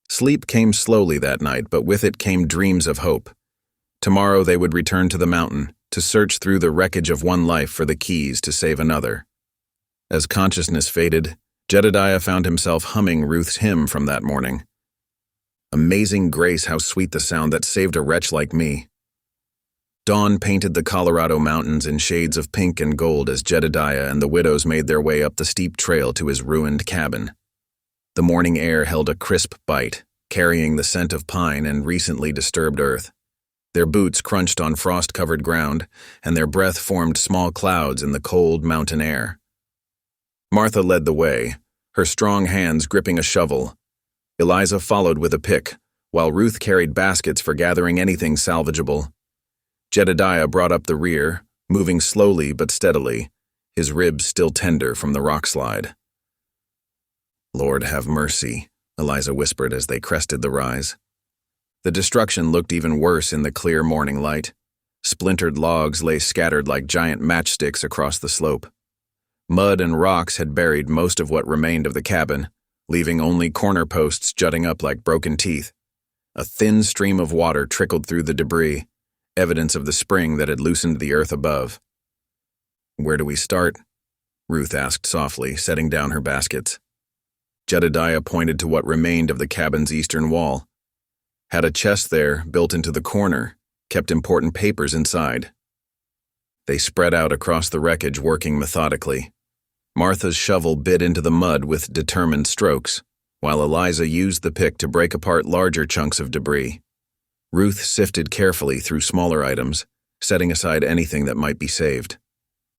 Sleep came slowly that night, but with it came dreams of hope. Tomorrow they would return to the mountain, to search through the wreckage of one life for the keys to save another. As consciousness faded, Jedediah found himself humming Ruth's hymn from that morning. "Amazing grace, how sweet the sound that saved a wretch like me." Dawn painted the Colorado mountains in shades of pink and gold as Jedediah and the widows made their way up the steep trail to his ruined cabin. The morning air held a crisp bite, carrying the scent of pine and recently disturbed earth. Their boots crunched on frost-covered ground, and their breath formed small clouds in the cold mountain air. Martha led the way, her strong hands gripping a shovel. Eliza followed with a pick, while Ruth carried baskets for gathering anything salvageable. Jedediah brought up the rear, moving slowly but steadily, his ribs still tender from the rock slide. "Lord, have mercy," Eliza whispered as they crested the rise. The destruction looked even worse in the clear morning light. Splintered logs lay scattered like giant matchsticks across the slope. Mud and rocks had buried most of what remained of the cabin, leaving only corner posts jutting up like broken teeth. A thin stream of water trickled through the debris, evidence of the spring that had loosened the earth above. "Where do we start?" Ruth asked softly, setting down her baskets. Jedediah pointed to what remained of the cabin's eastern wall. Had a chest there, built into the corner, kept important papers inside. They spread out across the wreckage, working methodically. Martha's shovel bit into the mud with determined strokes, while Eliza used the pick to break apart larger chunks of debris. Ruth sifted carefully through smaller items, setting aside anything that might be saved.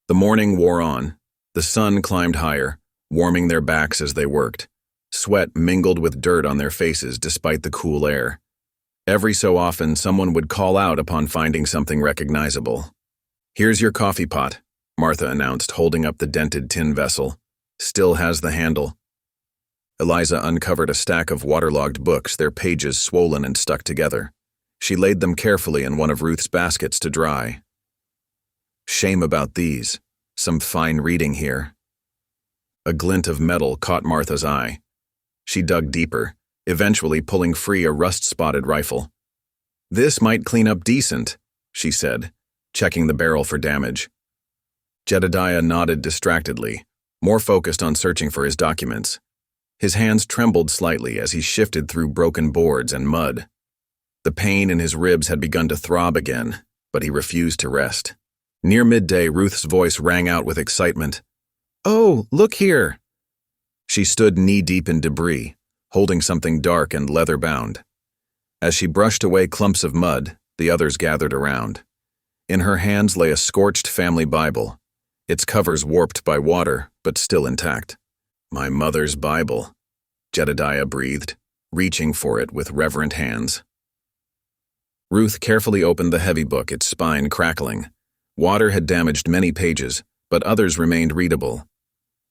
The morning wore on. The sun climbed higher, warming their backs as they worked. Sweat mingled with dirt on their faces despite the cool air. Every so often, someone would call out upon finding something recognizable. "Here's your coffee pot," Martha announced, holding up the dented tin vessel. "Still has the handle." Eliza uncovered a stack of waterlogged books, their pages swollen and stuck together. She laid them carefully in one of Ruth's baskets to dry. "Shame about these. Some fine reading here." A glint of metal caught Martha's eye. She dug deeper, eventually pulling free a rust-spotted rifle. "This might clean up decent," she said, checking the barrel for damage. Jedediah nodded distractedly, more focused on searching for his documents. His hands trembled slightly as he shifted through broken boards and mud. The pain in his ribs had begun to throb again, but he refused to rest. Near midday, Ruth's voice rang out with excitement. "Oh, look here!" She stood knee-deep in debris, holding something dark and leather-bound. As she brushed away clumps of mud, the others gathered around. In her hands lay a scorched family Bible, its covers warped by water, but still intact. "My mother's Bible," Jedediah breathed, reaching for it with reverent hands. Ruth carefully opened the heavy book, its spine crackling. Water had damaged many pages, but others remained readable.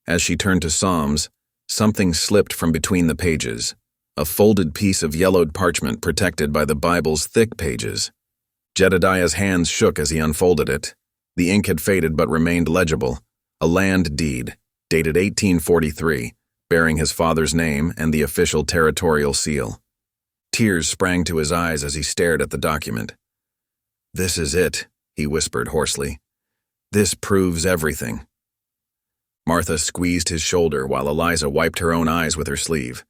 As she turned to Psalms, something slipped from between the pages, a folded piece of yellowed parchment protected by the Bible's thick pages. Jedediah's hands shook as he unfolded it. The ink had faded but remained legible, a land deed, dated 1843, bearing his father's name and the official territorial seal. Tears sprang to his eyes as he stared at the document. "This is it," he whispered hoarsely. "This proves everything." Martha squeezed his shoulder while Eliza wiped her own eyes with her sleeve.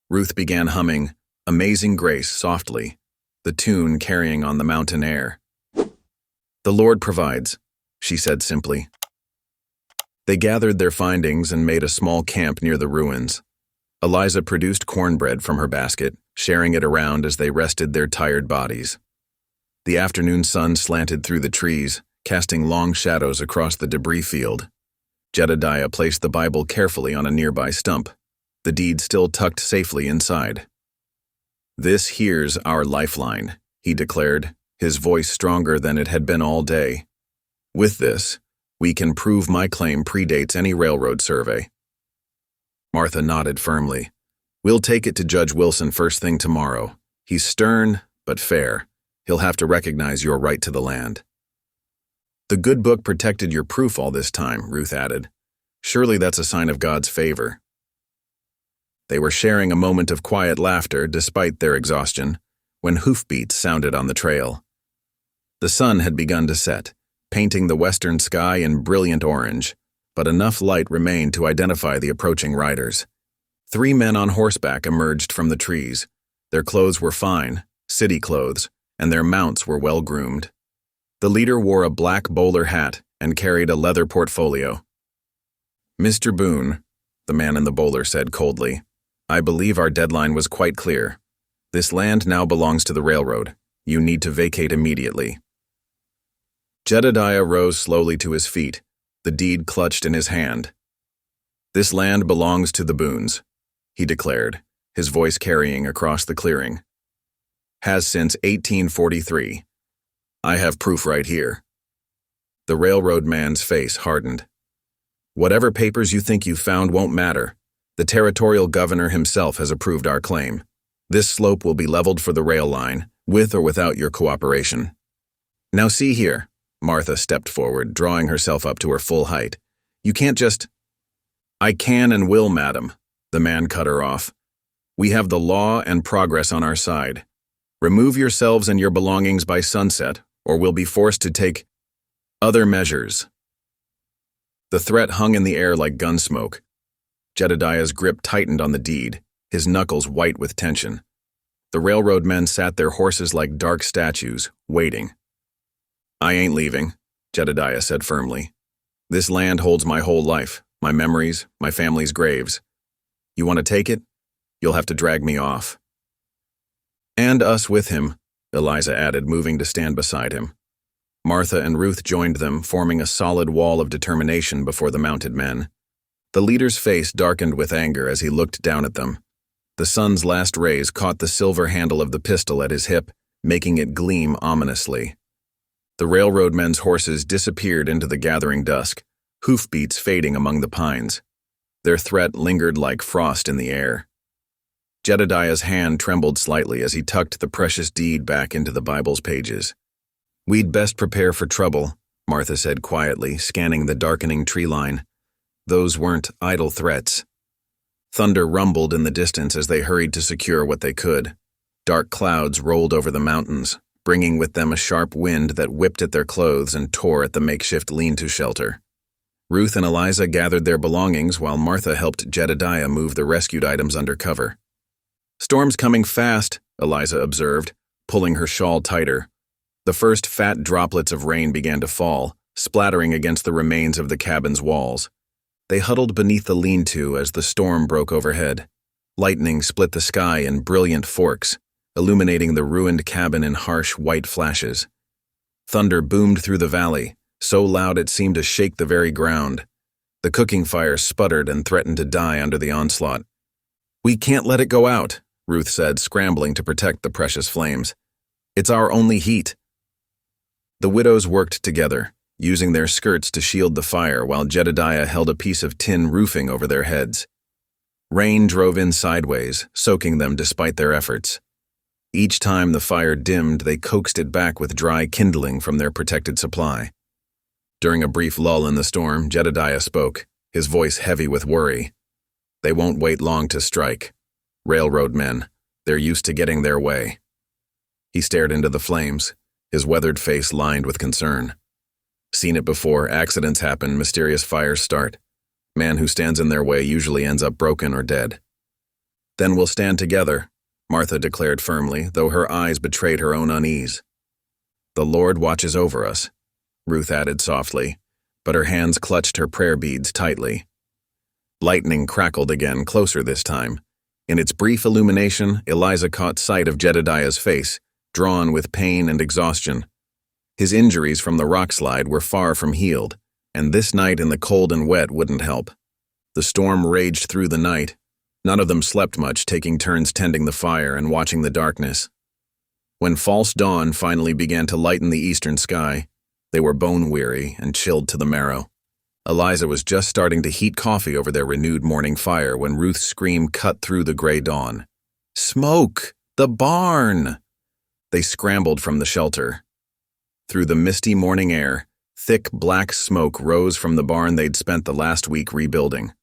Ruth began humming Amazing Grace softly, the tune carrying on the mountain air. "The Lord provides," she said simply. They gathered their findings and made a small camp near the ruins. Eliza produced cornbread from her basket, sharing it around as they rested their tired bodies. The afternoon sun slanted through the trees, casting long shadows across the debris field. Jedediah placed the Bible carefully on a nearby stump, the deed still tucked safely inside. "This here's our lifeline," he declared, his voice stronger than it had been all day. "With this, we can prove my claim predates any railroad survey." Martha nodded firmly. "We'll take it to Judge Wilson first thing tomorrow. He's stern, but fair. He'll have to recognize your right to the land." "The good book protected your proof all this time," Ruth added. "Surely that's a sign of God's favor." They were sharing a moment of quiet laughter despite their exhaustion when hoofbeats sounded on the trail. The sun had begun to set, painting the western sky in brilliant orange, but enough light remained to identify the approaching riders. 3 men on horseback emerged from the trees. Their clothes were fine, city clothes, and their mounts were well-groomed. The leader wore a black bowler hat and carried a leather portfolio. "Mr. Boone," the man in the bowler said coldly, "I believe our deadline was quite clear. This land now belongs to the railroad. You need to vacate immediately." Jedediah rose slowly to his feet, the deed clutched in his hand. "This land belongs to the Boones," he declared, his voice carrying across the clearing. "Has since 1843. I have proof right here." The railroad man's face hardened. "Whatever papers you think you found won't matter. The territorial governor himself has approved our claim. This slope will be leveled for the rail line, with or without your cooperation. Now see here." Martha stepped forward, drawing herself up to her full height. "You can't just—" "I can and will, madam," the man cut her off. "We have the law and progress on our side. Remove yourselves and your belongings by sunset, or we'll be forced to take other measures." The threat hung in the air like gun smoke. Jedediah's grip tightened on the deed, his knuckles white with tension. The railroad men sat their horses like dark statues, waiting. "I ain't leaving," Jedediah said firmly. "This land holds my whole life, my memories, my family's graves. You want to take it? You'll have to drag me off." "And us with him," Eliza added, moving to stand beside him. Martha and Ruth joined them, forming a solid wall of determination before the mounted men. The leader's face darkened with anger as he looked down at them. The sun's last rays caught the silver handle of the pistol at his hip, making it gleam ominously. The railroad men's horses disappeared into the gathering dusk, hoofbeats fading among the pines. Their threat lingered like frost in the air. Jedediah's hand trembled slightly as he tucked the precious deed back into the Bible's pages. "We'd best prepare for trouble," Martha said quietly, scanning the darkening tree line. Those weren't idle threats. Thunder rumbled in the distance as they hurried to secure what they could. Dark clouds rolled over the mountains, bringing with them a sharp wind that whipped at their clothes and tore at the makeshift lean-to shelter. Ruth and Eliza gathered their belongings while Martha helped Jedediah move the rescued items under cover. "Storm's coming fast," Eliza observed, pulling her shawl tighter. The first fat droplets of rain began to fall, splattering against the remains of the cabin's walls. They huddled beneath the lean-to as the storm broke overhead. Lightning split the sky in brilliant forks, illuminating the ruined cabin in harsh white flashes. Thunder boomed through the valley, so loud it seemed to shake the very ground. The cooking fire sputtered and threatened to die under the onslaught. "We can't let it go out," Ruth said, scrambling to protect the precious flames. "It's our only heat." The widows worked together, using their skirts to shield the fire while Jedediah held a piece of tin roofing over their heads. Rain drove in sideways, soaking them despite their efforts. Each time the fire dimmed, they coaxed it back with dry kindling from their protected supply. During a brief lull in the storm, Jedediah spoke, his voice heavy with worry. "They won't wait long to strike. Railroad men, They're used to getting their way. He stared into the flames, his weathered face lined with concern. Seen it before, accidents happen, mysterious fires start. Man who stands in their way usually ends up broken or dead. Then we'll stand together, Martha declared firmly, though her eyes betrayed her own unease. The Lord watches over us, Ruth added softly, but her hands clutched her prayer beads tightly. Lightning crackled again, closer this time. In its brief illumination, Eliza caught sight of Jedediah's face, drawn with pain and exhaustion. His injuries from the rock slide were far from healed, and this night in the cold and wet wouldn't help. The storm raged through the night. None of them slept much, taking turns tending the fire and watching the darkness. When false dawn finally began to lighten the eastern sky, they were bone-weary and chilled to the marrow. Eliza was just starting to heat coffee over their renewed morning fire when Ruth's scream cut through the gray dawn. "Smoke! The barn!" They scrambled from the shelter. Through the misty morning air, thick black smoke rose from the barn they'd spent the last week rebuilding.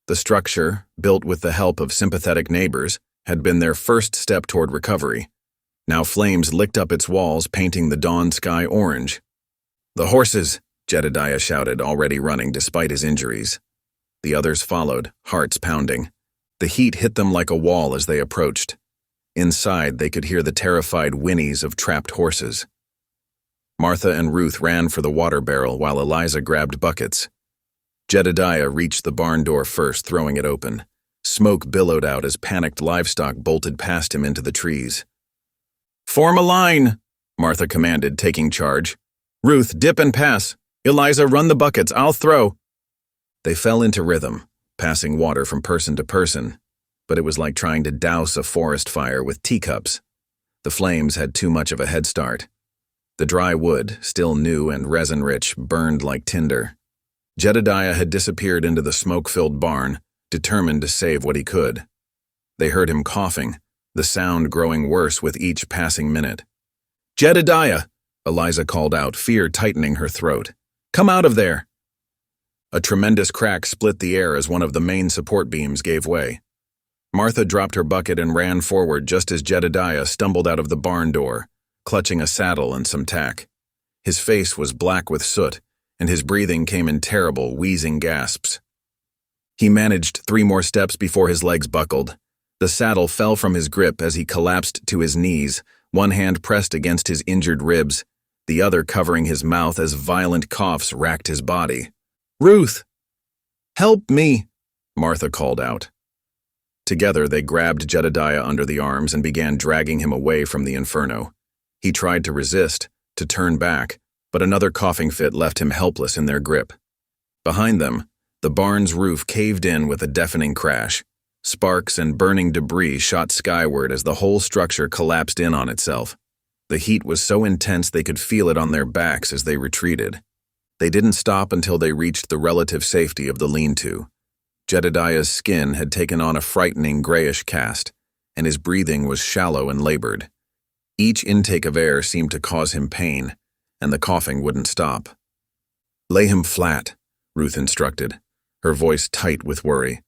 The structure, built with the help of sympathetic neighbors, had been their first step toward recovery. Now flames licked up its walls, painting the dawn sky orange. "The horses!" Jedediah shouted, already running despite his injuries. The others followed, hearts pounding. The heat hit them like a wall as they approached. Inside, they could hear the terrified whinnies of trapped horses. Martha and Ruth ran for the water barrel while Eliza grabbed buckets. Jedediah reached the barn door first, throwing it open. Smoke billowed out as panicked livestock bolted past him into the trees. "Form a line," Martha commanded, taking charge. "Ruth, dip and pass. Eliza, run the buckets. I'll throw." They fell into rhythm, passing water from person to person, but it was like trying to douse a forest fire with teacups. The flames had too much of a head start. The dry wood, still new and resin-rich, burned like tinder. Jedediah had disappeared into the smoke-filled barn, determined to save what he could. They heard him coughing, the sound growing worse with each passing minute. "Jedediah!" Eliza called out, fear tightening her throat. "Come out of there!" A tremendous crack split the air as one of the main support beams gave way. Martha dropped her bucket and ran forward just as Jedediah stumbled out of the barn door, clutching a saddle and some tack. His face was black with soot, and his breathing came in terrible, wheezing gasps. He managed 3 more steps before his legs buckled. The saddle fell from his grip as he collapsed to his knees, one hand pressed against his injured ribs, the other covering his mouth as violent coughs racked his body. "Ruth! Help me!" Martha called out. Together they grabbed Jedediah under the arms and began dragging him away from the inferno. He tried to resist, to turn back, but another coughing fit left him helpless in their grip. Behind them, the barn's roof caved in with a deafening crash. Sparks and burning debris shot skyward as the whole structure collapsed in on itself. The heat was so intense they could feel it on their backs as they retreated. They didn't stop until they reached the relative safety of the lean-to. Jedediah's skin had taken on a frightening grayish cast, and his breathing was shallow and labored. Each intake of air seemed to cause him pain, and the coughing wouldn't stop. "Lay him flat," Ruth instructed, her voice tight with worry.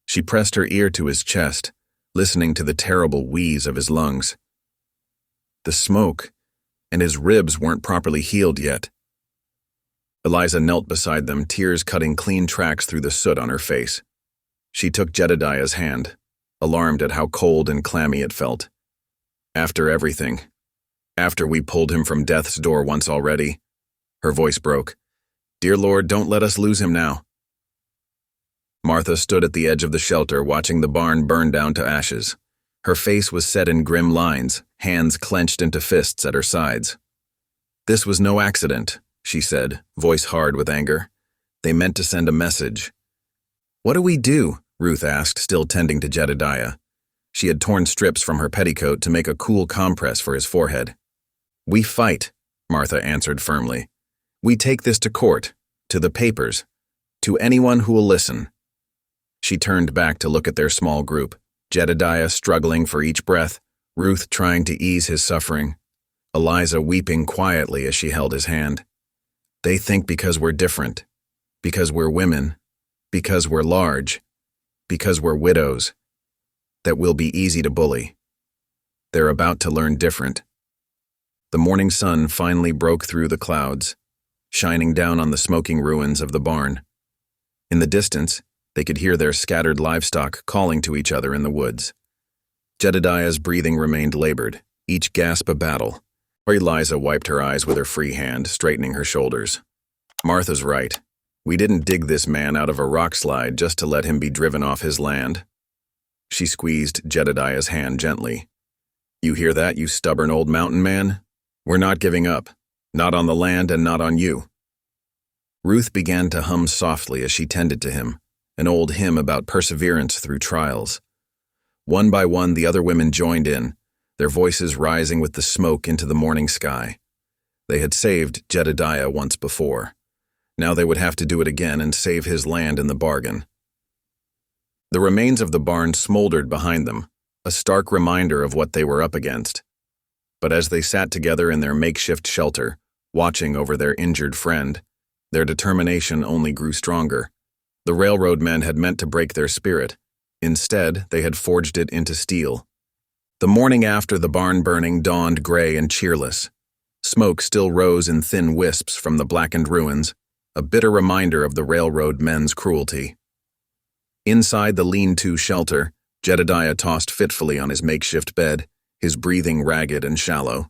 She pressed her ear to his chest, listening to the terrible wheeze of his lungs. The smoke, and his ribs weren't properly healed yet. Eliza knelt beside them, tears cutting clean tracks through the soot on her face. She took Jedediah's hand, alarmed at how cold and clammy it felt. "After everything, after we pulled him from death's door once already," her voice broke. "Dear Lord, don't let us lose him now." Martha stood at the edge of the shelter, watching the barn burn down to ashes. Her face was set in grim lines, hands clenched into fists at her sides. "This was no accident," she said, voice hard with anger. "They meant to send a message." "What do we do?" Ruth asked, still tending to Jedediah. She had torn strips from her petticoat to make a cool compress for his forehead. "We fight," Martha answered firmly. "We take this to court, to the papers, to anyone who will listen." She turned back to look at their small group, Jedediah struggling for each breath, Ruth trying to ease his suffering, Eliza weeping quietly as she held his hand. "They think because we're different, because we're women, because we're large, because we're widows. that will be easy to bully. They're about to learn different. The morning sun finally broke through the clouds, shining down on the smoking ruins of the barn. In the distance, they could hear their scattered livestock calling to each other in the woods. Jedediah's breathing remained labored, each gasp a battle. Eliza wiped her eyes with her free hand, straightening her shoulders. Martha's right. We didn't dig this man out of a rock slide just to let him be driven off his land. She squeezed Jedediah's hand gently. You hear that, you stubborn old mountain man? We're not giving up. Not on the land and not on you. Ruth began to hum softly as she tended to him, an old hymn about perseverance through trials. One by one, the other women joined in, their voices rising with the smoke into the morning sky. They had saved Jedediah once before. Now they would have to do it again and save his land in the bargain. The remains of the barn smoldered behind them, a stark reminder of what they were up against. But as they sat together in their makeshift shelter, watching over their injured friend, their determination only grew stronger. The railroad men had meant to break their spirit. Instead, they had forged it into steel. The morning after the barn burning dawned gray and cheerless. Smoke still rose in thin wisps from the blackened ruins, a bitter reminder of the railroad men's cruelty. Inside the lean-to shelter, Jedediah tossed fitfully on his makeshift bed, his breathing ragged and shallow.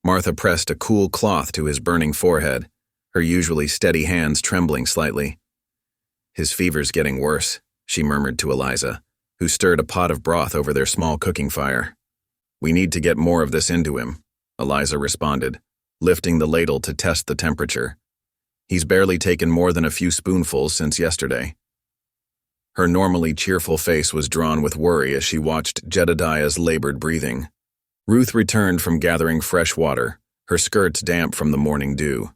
Martha pressed a cool cloth to his burning forehead, her usually steady hands trembling slightly. His fever's getting worse, she murmured to Eliza, who stirred a pot of broth over their small cooking fire. We need to get more of this into him, Eliza responded, lifting the ladle to test the temperature. He's barely taken more than a few spoonfuls since yesterday. Her normally cheerful face was drawn with worry as she watched Jedediah's labored breathing. Ruth returned from gathering fresh water, her skirts damp from the morning dew.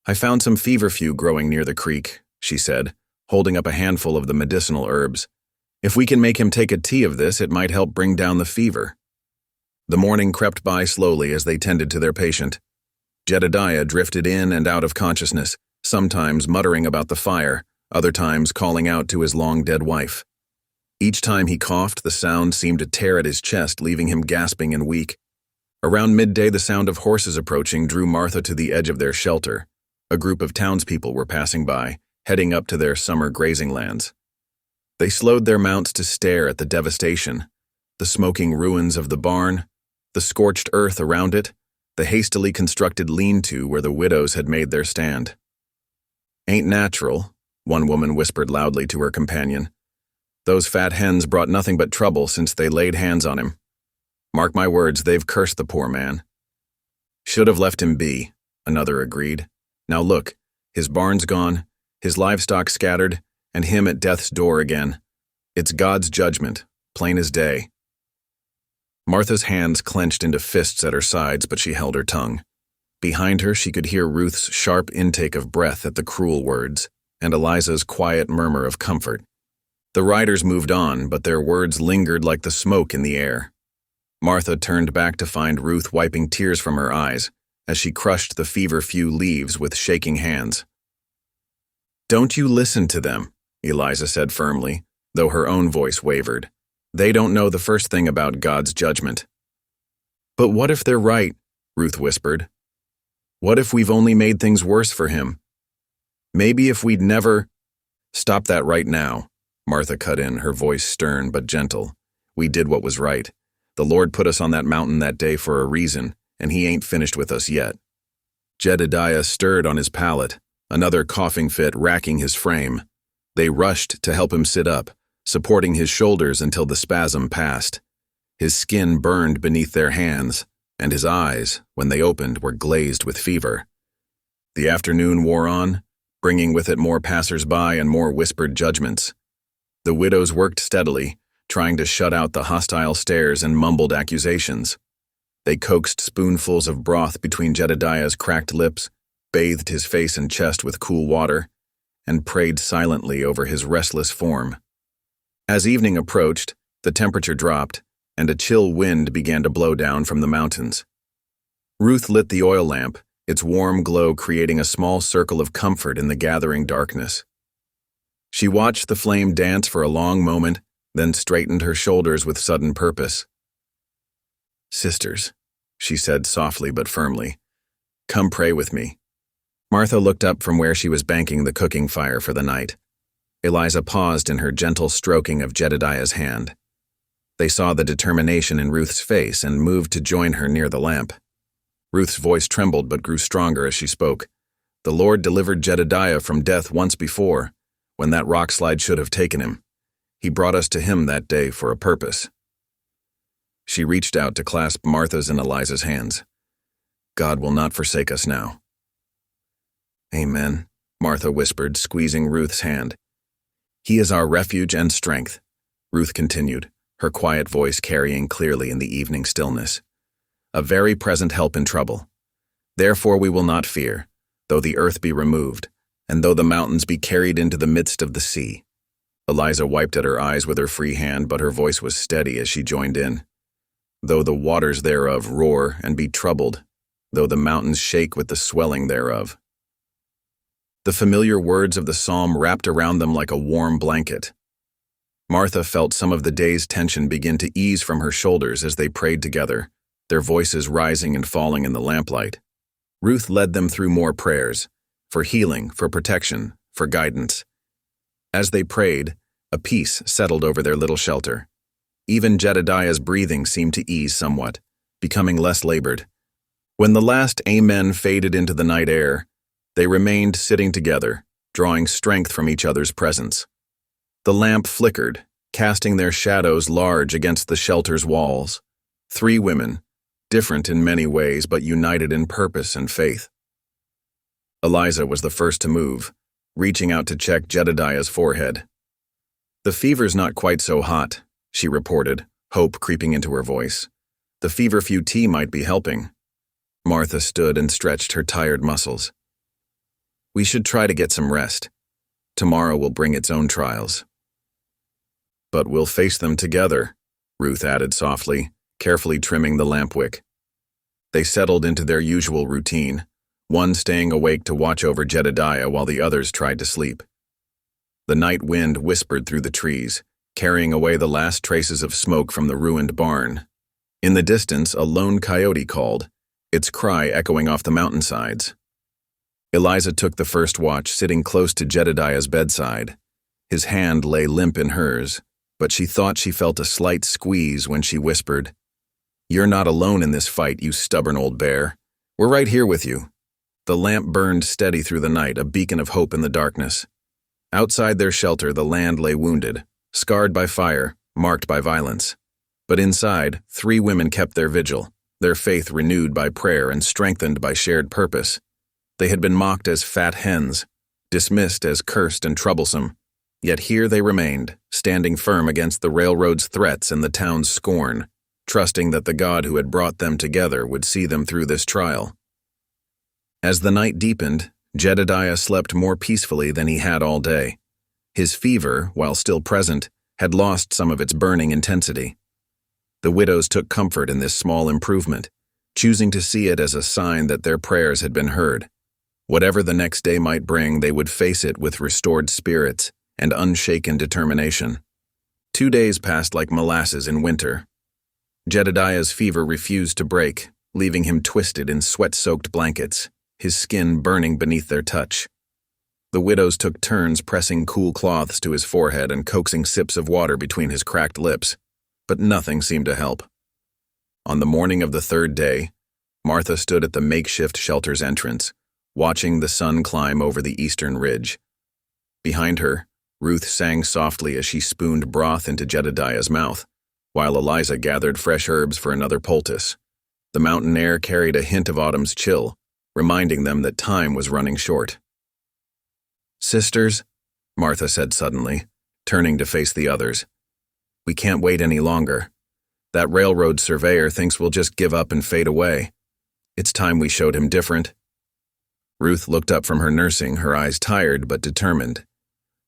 I found some feverfew growing near the creek, she said, holding up a handful of the medicinal herbs. If we can make him take a tea of this, it might help bring down the fever. The morning crept by slowly as they tended to their patient. Jedediah drifted in and out of consciousness, sometimes muttering about the fire, other times calling out to his long-dead wife. Each time he coughed, the sound seemed to tear at his chest, leaving him gasping and weak. Around midday, the sound of horses approaching drew Martha to the edge of their shelter. A group of townspeople were passing by, heading up to their summer grazing lands. They slowed their mounts to stare at the devastation, the smoking ruins of the barn, the scorched earth around it, the hastily constructed lean-to where the widows had made their stand. Ain't natural, one woman whispered loudly to her companion. Those fat hens brought nothing but trouble since they laid hands on him. Mark my words, they've cursed the poor man. Should have left him be, another agreed. Now look, his barn's gone, his livestock scattered, and him at death's door again. It's God's judgment, plain as day. Martha's hands clenched into fists at her sides, but she held her tongue. Behind her, she could hear Ruth's sharp intake of breath at the cruel words, and Eliza's quiet murmur of comfort. The riders moved on, but their words lingered like the smoke in the air. Martha turned back to find Ruth wiping tears from her eyes as she crushed the feverfew leaves with shaking hands. Don't you listen to them, Eliza said firmly, though her own voice wavered. They don't know the first thing about God's judgment. But what if they're right, Ruth whispered. What if we've only made things worse for him? Maybe if we'd never— Stop that right now, Martha cut in, her voice stern but gentle. We did what was right. The Lord put us on that mountain that day for a reason, and he ain't finished with us yet. Jedediah stirred on his pallet, another coughing fit racking his frame. They rushed to help him sit up, supporting his shoulders until the spasm passed. His skin burned beneath their hands, and his eyes, when they opened, were glazed with fever. The afternoon wore on, bringing with it more passers-by and more whispered judgments. The widows worked steadily, trying to shut out the hostile stares and mumbled accusations. They coaxed spoonfuls of broth between Jedediah's cracked lips, bathed his face and chest with cool water, and prayed silently over his restless form. As evening approached, the temperature dropped, and a chill wind began to blow down from the mountains. Ruth lit the oil lamp, its warm glow creating a small circle of comfort in the gathering darkness. She watched the flame dance for a long moment, then straightened her shoulders with sudden purpose. "Sisters," she said softly but firmly, "come pray with me." Martha looked up from where she was banking the cooking fire for the night. Eliza paused in her gentle stroking of Jedediah's hand. They saw the determination in Ruth's face and moved to join her near the lamp. Ruth's voice trembled but grew stronger as she spoke. "The Lord delivered Jedediah from death once before, when that rock slide should have taken him. He brought us to him that day for a purpose." She reached out to clasp Martha's and Eliza's hands. "God will not forsake us now." "Amen," Martha whispered, squeezing Ruth's hand. "He is our refuge and strength," Ruth continued, her quiet voice carrying clearly in the evening stillness. "A very present help in trouble. Therefore we will not fear, though the earth be removed, and though the mountains be carried into the midst of the sea." Eliza wiped at her eyes with her free hand, but her voice was steady as she joined in. "Though the waters thereof roar and be troubled, though the mountains shake with the swelling thereof." The familiar words of the psalm wrapped around them like a warm blanket. Martha felt some of the day's tension begin to ease from her shoulders as they prayed together, their voices rising and falling in the lamplight. Ruth led them through more prayers, for healing, for protection, for guidance. As they prayed, a peace settled over their little shelter. Even Jedediah's breathing seemed to ease somewhat, becoming less labored. When the last amen faded into the night air, they remained sitting together, drawing strength from each other's presence. The lamp flickered, casting their shadows large against the shelter's walls. 3 women, different in many ways but united in purpose and faith. Eliza was the first to move, reaching out to check Jedediah's forehead. "The fever's not quite so hot," she reported, hope creeping into her voice. "The feverfew tea might be helping." Martha stood and stretched her tired muscles. "We should try to get some rest. Tomorrow will bring its own trials." "But we'll face them together," Ruth added softly, carefully trimming the lamp wick. They settled into their usual routine, one staying awake to watch over Jedediah while the others tried to sleep. The night wind whispered through the trees, carrying away the last traces of smoke from the ruined barn. In the distance, a lone coyote called, its cry echoing off the mountainsides. Eliza took the first watch, sitting close to Jedediah's bedside. His hand lay limp in hers, but she thought she felt a slight squeeze when she whispered, "You're not alone in this fight, you stubborn old bear. We're right here with you." The lamp burned steady through the night, a beacon of hope in the darkness. Outside their shelter, the land lay wounded, scarred by fire, marked by violence. But inside, 3 women kept their vigil, their faith renewed by prayer and strengthened by shared purpose. They had been mocked as fat hens, dismissed as cursed and troublesome, yet here they remained, standing firm against the railroad's threats and the town's scorn, trusting that the God who had brought them together would see them through this trial. As the night deepened, Jedediah slept more peacefully than he had all day. His fever, while still present, had lost some of its burning intensity. The widows took comfort in this small improvement, choosing to see it as a sign that their prayers had been heard. Whatever the next day might bring, they would face it with restored spirits and unshaken determination. 2 days passed like molasses in winter. Jedediah's fever refused to break, leaving him twisted in sweat-soaked blankets, his skin burning beneath their touch. The widows took turns pressing cool cloths to his forehead and coaxing sips of water between his cracked lips, but nothing seemed to help. On the morning of the 3rd day, Martha stood at the makeshift shelter's entrance, watching the sun climb over the eastern ridge. Behind her, Ruth sang softly as she spooned broth into Jedediah's mouth, while Eliza gathered fresh herbs for another poultice. The mountain air carried a hint of autumn's chill, reminding them that time was running short. "Sisters," Martha said suddenly, turning to face the others, "we can't wait any longer. That railroad surveyor thinks we'll just give up and fade away. It's time we showed him different." Ruth looked up from her nursing, her eyes tired but determined.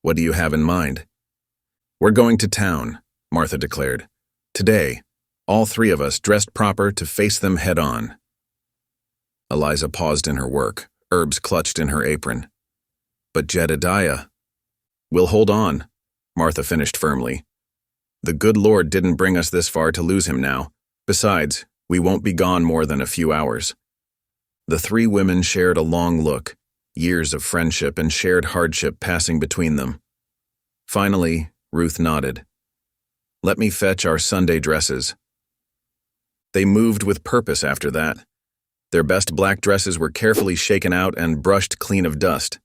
"What do you have in mind?" "We're going to town," Martha declared. "Today, all 3 of us dressed proper to face them head-on." Eliza paused in her work, herbs clutched in her apron. "But Jedediah—" "We'll hold on," Martha finished firmly. The good Lord didn't bring us this far to lose him now. Besides, we won't be gone more than a few hours." The three women shared a long look, years of friendship and shared hardship passing between them. Finally, Ruth nodded. "Let me fetch our Sunday dresses." They moved with purpose after that. Their best black dresses were carefully shaken out and brushed clean of dust.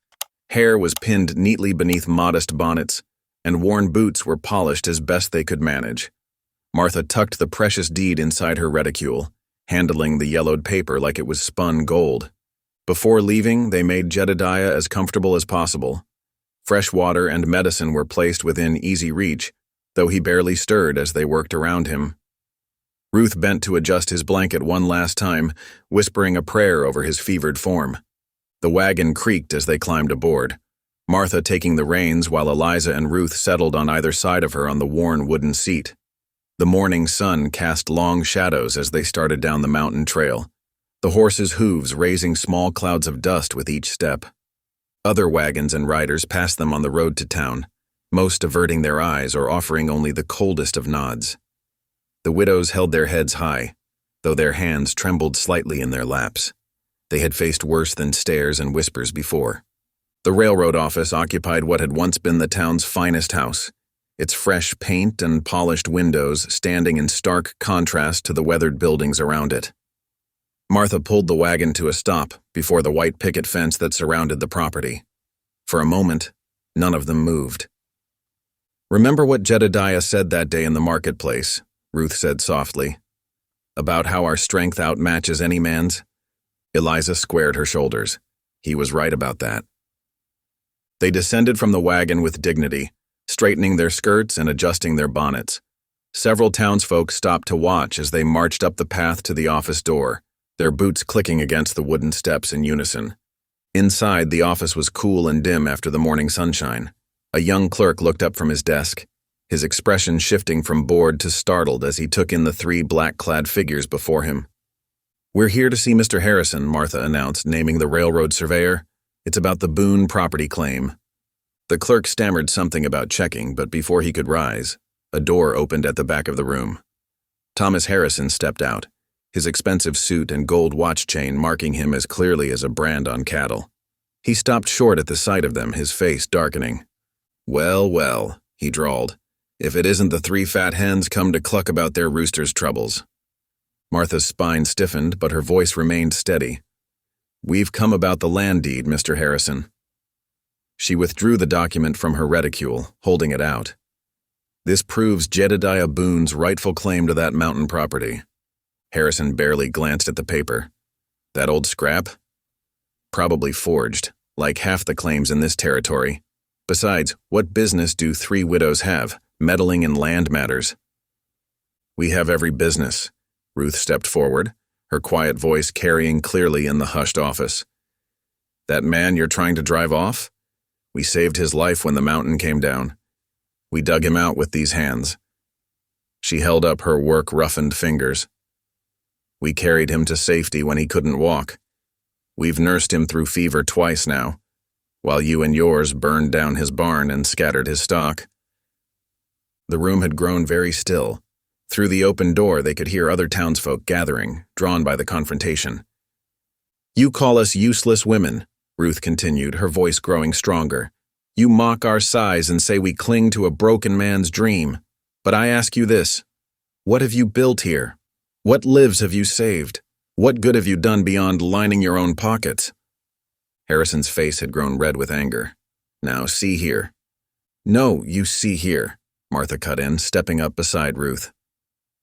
Hair was pinned neatly beneath modest bonnets, and worn boots were polished as best they could manage. Martha tucked the precious deed inside her reticule, handling the yellowed paper like it was spun gold. Before leaving, they made Jedediah as comfortable as possible. Fresh water and medicine were placed within easy reach, though he barely stirred as they worked around him. Ruth bent to adjust his blanket one last time, whispering a prayer over his fevered form. The wagon creaked as they climbed aboard, Martha taking the reins while Eliza and Ruth settled on either side of her on the worn wooden seat. The morning sun cast long shadows as they started down the mountain trail, the horses' hooves raising small clouds of dust with each step. Other wagons and riders passed them on the road to town, most averting their eyes or offering only the coldest of nods. The widows held their heads high, though their hands trembled slightly in their laps. They had faced worse than stares and whispers before. The railroad office occupied what had once been the town's finest house, its fresh paint and polished windows standing in stark contrast to the weathered buildings around it. Martha pulled the wagon to a stop before the white picket fence that surrounded the property. For a moment, none of them moved. "Remember what Jedediah said that day in the marketplace," Ruth said softly, "about how our strength outmatches any man's?" Eliza squared her shoulders. He was right about that. They descended from the wagon with dignity, straightening their skirts and adjusting their bonnets. Several townsfolk stopped to watch as they marched up the path to the office door, their boots clicking against the wooden steps in unison. Inside, the office was cool and dim after the morning sunshine. A young clerk looked up from his desk, his expression shifting from bored to startled as he took in the three black-clad figures before him. "We're here to see Mr. Harrison," Martha announced, naming the railroad surveyor. "It's about the Boone property claim." The clerk stammered something about checking, but before he could rise, a door opened at the back of the room. Thomas Harrison stepped out, his expensive suit and gold watch chain marking him as clearly as a brand on cattle. He stopped short at the sight of them, his face darkening. "Well, well," he drawled, "if it isn't the three fat hens come to cluck about their rooster's troubles." Martha's spine stiffened, but her voice remained steady. "We've come about the land deed, Mr. Harrison." She withdrew the document from her reticule, holding it out. "This proves Jedediah Boone's rightful claim to that mountain property." Harrison barely glanced at the paper. "That old scrap? Probably forged, like half the claims in this territory. Besides, what business do three widows have, meddling in land matters?" "We have every business." Ruth stepped forward, her quiet voice carrying clearly in the hushed office. "That man you're trying to drive off? We saved his life when the mountain came down. We dug him out with these hands." She held up her work-roughened fingers. "We carried him to safety when he couldn't walk. We've nursed him through fever twice now, while you and yours burned down his barn and scattered his stock." The room had grown very still. Through the open door, they could hear other townsfolk gathering, drawn by the confrontation. "You call us useless women," Ruth continued, her voice growing stronger. "You mock our size and say we cling to a broken man's dream. But I ask you this, what have you built here? What lives have you saved? What good have you done beyond lining your own pockets?" Harrison's face had grown red with anger. "Now, see here." "No, you see here," Martha cut in, stepping up beside Ruth.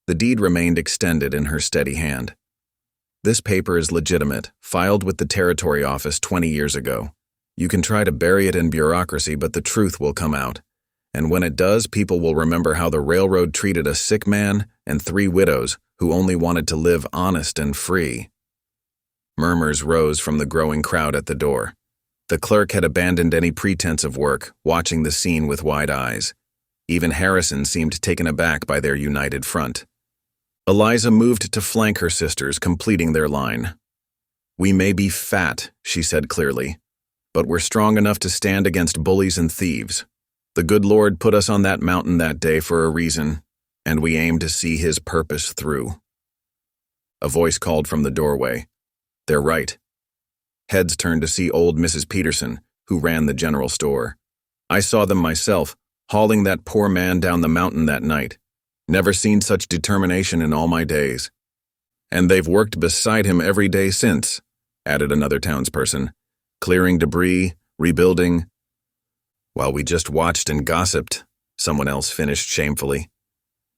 The deed remained extended in her steady hand. "This paper is legitimate, filed with the territory office 20 years ago. You can try to bury it in bureaucracy, but the truth will come out. And when it does, people will remember how the railroad treated a sick man and three widows who only wanted to live honest and free." Murmurs rose from the growing crowd at the door. The clerk had abandoned any pretense of work, watching the scene with wide eyes. Even Harrison seemed taken aback by their united front. Eliza moved to flank her sisters, completing their line. "We may be fat," she said clearly, "but we're strong enough to stand against bullies and thieves. The good Lord put us on that mountain that day for a reason, and we aim to see his purpose through." A voice called from the doorway, "They're right." Heads turned to see old Mrs. Peterson, who ran the general store. "I saw them myself, hauling that poor man down the mountain that night. Never seen such determination in all my days." "And they've worked beside him every day since," added another townsperson, "clearing debris, rebuilding." "While we just watched and gossiped," someone else finished shamefully.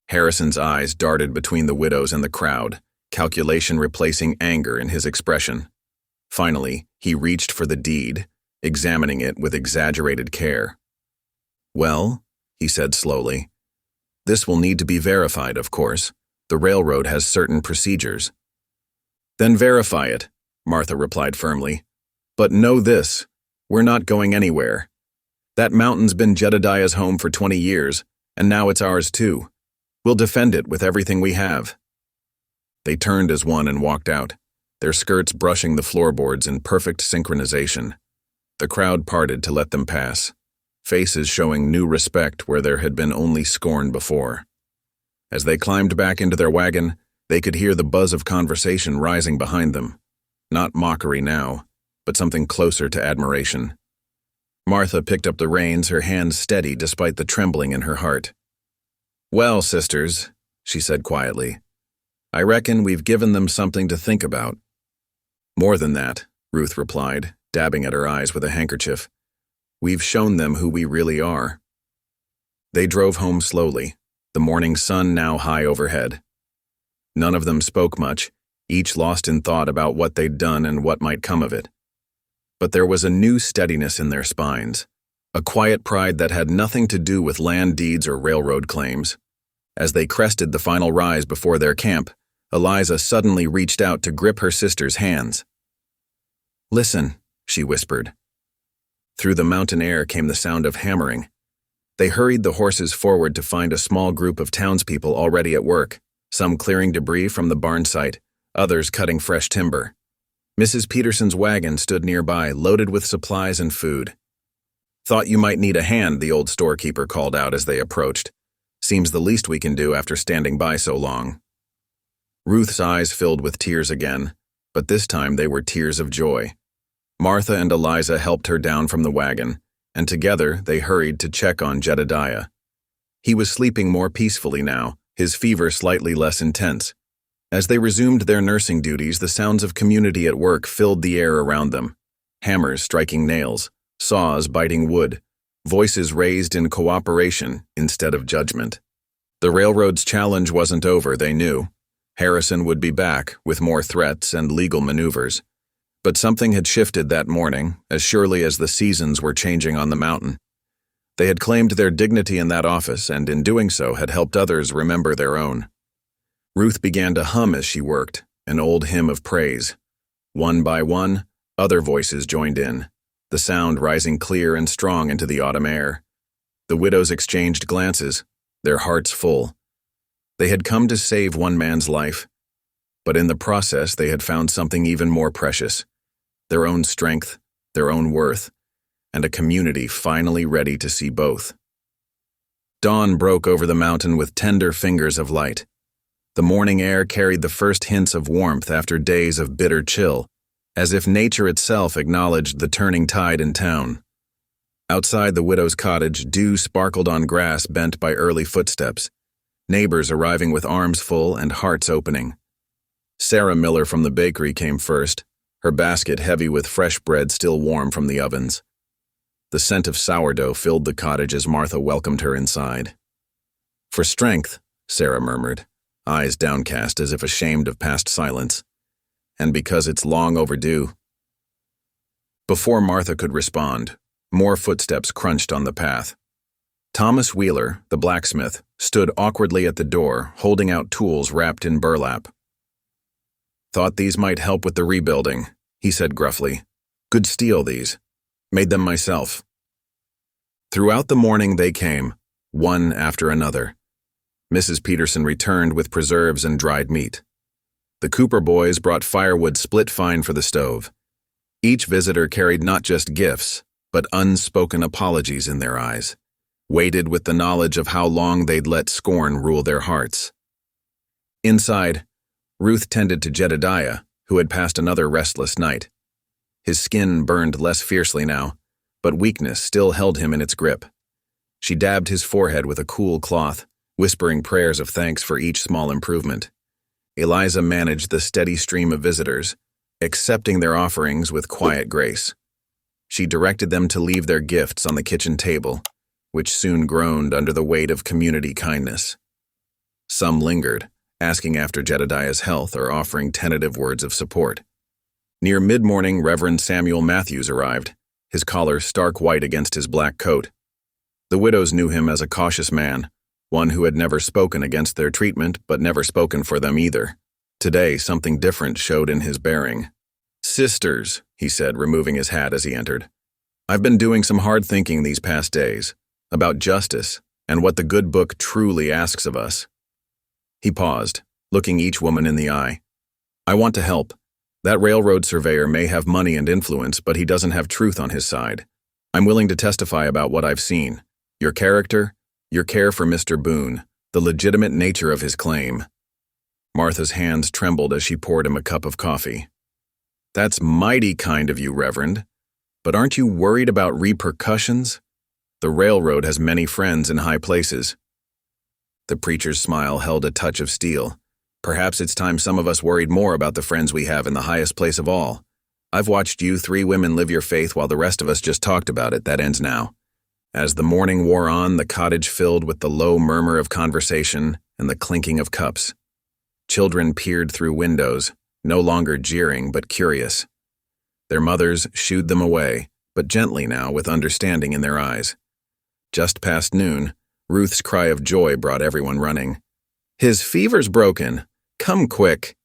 Harrison's eyes darted between the widows and the crowd, calculation replacing anger in his expression. Finally, he reached for the deed, examining it with exaggerated care. "Well," he said slowly, "this will need to be verified, of course. The railroad has certain procedures." "Then verify it," Martha replied firmly. "But know this, we're not going anywhere. That mountain's been Jedediah's home for 20 years, and now it's ours too. We'll defend it with everything we have." They turned as one and walked out, their skirts brushing the floorboards in perfect synchronization. The crowd parted to let them pass, faces showing new respect where there had been only scorn before. As they climbed back into their wagon, they could hear the buzz of conversation rising behind them. Not mockery now, but something closer to admiration. Martha picked up the reins, her hands steady despite the trembling in her heart. "Well, sisters," she said quietly, "I reckon we've given them something to think about." "More than that," Ruth replied, dabbing at her eyes with a handkerchief. "We've shown them who we really are." They drove home slowly, the morning sun now high overhead. None of them spoke much, each lost in thought about what they'd done and what might come of it. But there was a new steadiness in their spines, a quiet pride that had nothing to do with land deeds or railroad claims. As they crested the final rise before their camp, Eliza suddenly reached out to grip her sister's hands. "Listen," she whispered. Through the mountain air came the sound of hammering. They hurried the horses forward to find a small group of townspeople already at work, some clearing debris from the barn site, others cutting fresh timber. Mrs. Peterson's wagon stood nearby, loaded with supplies and food. "Thought you might need a hand," the old storekeeper called out as they approached. "Seems the least we can do after standing by so long." Ruth's eyes filled with tears again, but this time they were tears of joy. Martha and Eliza helped her down from the wagon, and together they hurried to check on Jedediah. He was sleeping more peacefully now, his fever slightly less intense. As they resumed their nursing duties, the sounds of community at work filled the air around them. Hammers striking nails, saws biting wood, voices raised in cooperation instead of judgment. The railroad's challenge wasn't over, they knew. Harrison would be back with more threats and legal maneuvers. But something had shifted that morning, as surely as the seasons were changing on the mountain. They had claimed their dignity in that office, and in doing so had helped others remember their own. Ruth began to hum as she worked, an old hymn of praise. One by one, other voices joined in, the sound rising clear and strong into the autumn air. The widows exchanged glances, their hearts full. They had come to save one man's life, but in the process they had found something even more precious, their own strength, their own worth, and a community finally ready to see both. Dawn broke over the mountain with tender fingers of light. The morning air carried the first hints of warmth after days of bitter chill, as if nature itself acknowledged the turning tide in town. Outside the widow's cottage, dew sparkled on grass bent by early footsteps, neighbors arriving with arms full and hearts opening. Sarah Miller from the bakery came first, her basket heavy with fresh bread still warm from the ovens. The scent of sourdough filled the cottage as Martha welcomed her inside. "For strength," Sarah murmured, eyes downcast as if ashamed of past silence. "And because it's long overdue." Before Martha could respond, more footsteps crunched on the path. Thomas Wheeler, the blacksmith, stood awkwardly at the door, holding out tools wrapped in burlap. "Thought these might help with the rebuilding," he said gruffly. "Good steel, these. Made them myself." Throughout the morning they came, one after another. Mrs. Peterson returned with preserves and dried meat. The Cooper boys brought firewood split fine for the stove. Each visitor carried not just gifts, but unspoken apologies in their eyes. weighted with the knowledge of how long they'd let scorn rule their hearts. Inside, Ruth tended to Jedediah, who had passed another restless night. His skin burned less fiercely now, but weakness still held him in its grip. She dabbed his forehead with a cool cloth, whispering prayers of thanks for each small improvement. Eliza managed the steady stream of visitors, accepting their offerings with quiet grace. She directed them to leave their gifts on the kitchen table, which soon groaned under the weight of community kindness. Some lingered, asking after Jedediah's health or offering tentative words of support. Near mid-morning, Reverend Samuel Matthews arrived, his collar stark white against his black coat. The widows knew him as a cautious man, one who had never spoken against their treatment but never spoken for them either. Today, something different showed in his bearing. "Sisters," he said, removing his hat as he entered. "I've been doing some hard thinking these past days, about justice and what the good book truly asks of us." He paused, looking each woman in the eye. "I want to help. That railroad surveyor may have money and influence, but he doesn't have truth on his side. I'm willing to testify about what I've seen. Your character, your care for Mr. Boone, the legitimate nature of his claim." Martha's hands trembled as she poured him a cup of coffee. "That's mighty kind of you, Reverend. But aren't you worried about repercussions? The railroad has many friends in high places." The preacher's smile held a touch of steel. "Perhaps it's time some of us worried more about the friends we have in the highest place of all. I've watched you 3 women live your faith while the rest of us just talked about it. That ends now." As the morning wore on, the cottage filled with the low murmur of conversation and the clinking of cups. Children peered through windows, no longer jeering but curious. Their mothers shooed them away, but gently now, with understanding in their eyes. Just past noon, Ruth's cry of joy brought everyone running. "His fever's broken. Come quick."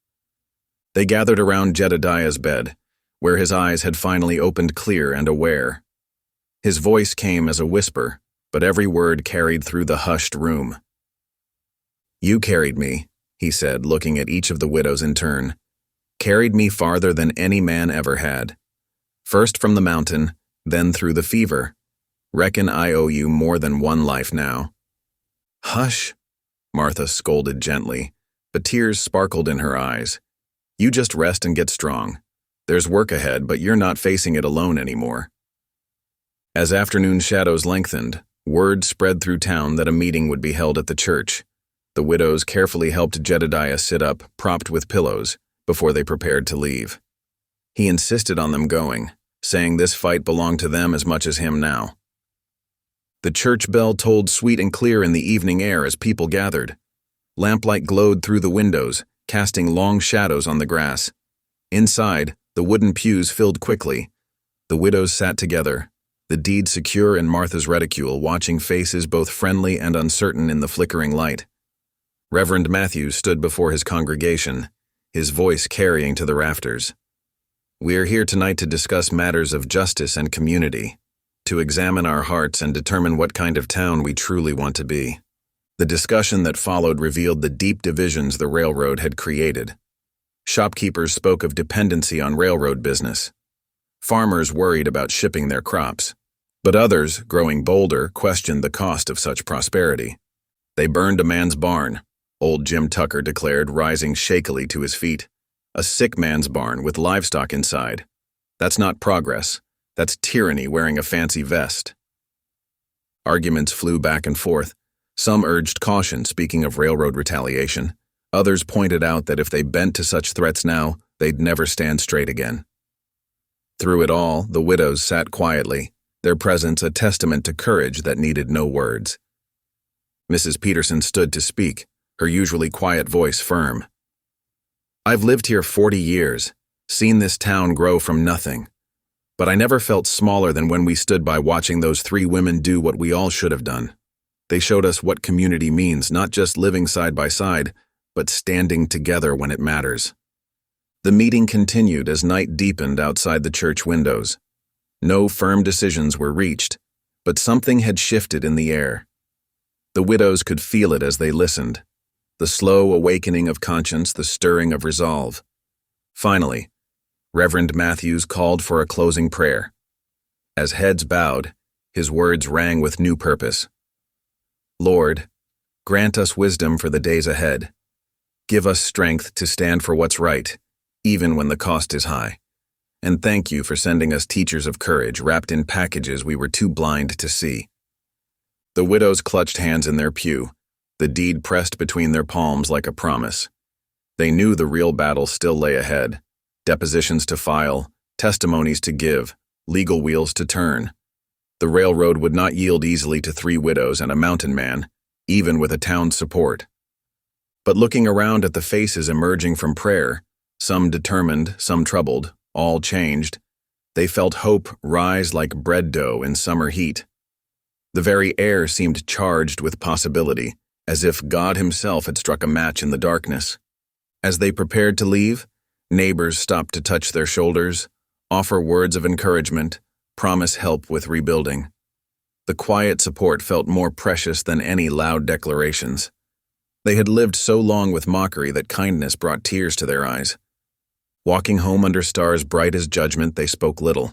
They gathered around Jedediah's bed, where his eyes had finally opened clear and aware. His voice came as a whisper, but every word carried through the hushed room. "You carried me," he said, looking at each of the widows in turn. "Carried me farther than any man ever had. First from the mountain, then through the fever. Reckon I owe you more than one life now." "Hush," Martha scolded gently, but tears sparkled in her eyes. "You just rest and get strong. There's work ahead, but you're not facing it alone anymore." As afternoon shadows lengthened, word spread through town that a meeting would be held at the church. The widows carefully helped Jedediah sit up, propped with pillows, before they prepared to leave. He insisted on them going, saying this fight belonged to them as much as him now. The church bell tolled sweet and clear in the evening air as people gathered. Lamplight glowed through the windows, casting long shadows on the grass. Inside, the wooden pews filled quickly. The widows sat together, the deed secure in Martha's reticule, watching faces both friendly and uncertain in the flickering light. Reverend Matthews stood before his congregation, his voice carrying to the rafters. "We are here tonight to discuss matters of justice and community, to examine our hearts and determine what kind of town we truly want to be." The discussion that followed revealed the deep divisions the railroad had created. Shopkeepers spoke of dependency on railroad business. Farmers worried about shipping their crops. But others, growing bolder, questioned the cost of such prosperity. "They burned a man's barn," old Jim Tucker declared, rising shakily to his feet. "A sick man's barn with livestock inside. That's not progress. That's tyranny wearing a fancy vest." Arguments flew back and forth. Some urged caution, speaking of railroad retaliation. Others pointed out that if they bent to such threats now, they'd never stand straight again. Through it all, the widows sat quietly, their presence a testament to courage that needed no words. Mrs. Peterson stood to speak, her usually quiet voice firm. "I've lived here 40 years, seen this town grow from nothing. But I never felt smaller than when we stood by watching those 3 women do what we all should have done. They showed us what community means, not just living side by side, but standing together when it matters." The meeting continued as night deepened outside the church windows. No firm decisions were reached, but something had shifted in the air. The widows could feel it as they listened, the slow awakening of conscience, the stirring of resolve. Finally, Reverend Matthews called for a closing prayer. As heads bowed, his words rang with new purpose. Lord, grant us wisdom for the days ahead. Give us strength to stand for what's right, even when the cost is high. And thank you for sending us teachers of courage wrapped in packages we were too blind to see. The widows clutched hands in their pew, the deed pressed between their palms like a promise. They knew the real battle still lay ahead, depositions to file, testimonies to give, legal wheels to turn. The railroad would not yield easily to 3 widows and a mountain man, even with a town's support. But looking around at the faces emerging from prayer, some determined, some troubled, all changed, they felt hope rise like bread dough in summer heat. The very air seemed charged with possibility, as if God himself had struck a match in the darkness. As they prepared to leave, neighbors stopped to touch their shoulders, offer words of encouragement, promise help with rebuilding. The quiet support felt more precious than any loud declarations. They had lived so long with mockery that kindness brought tears to their eyes. Walking home under stars bright as judgment, they spoke little.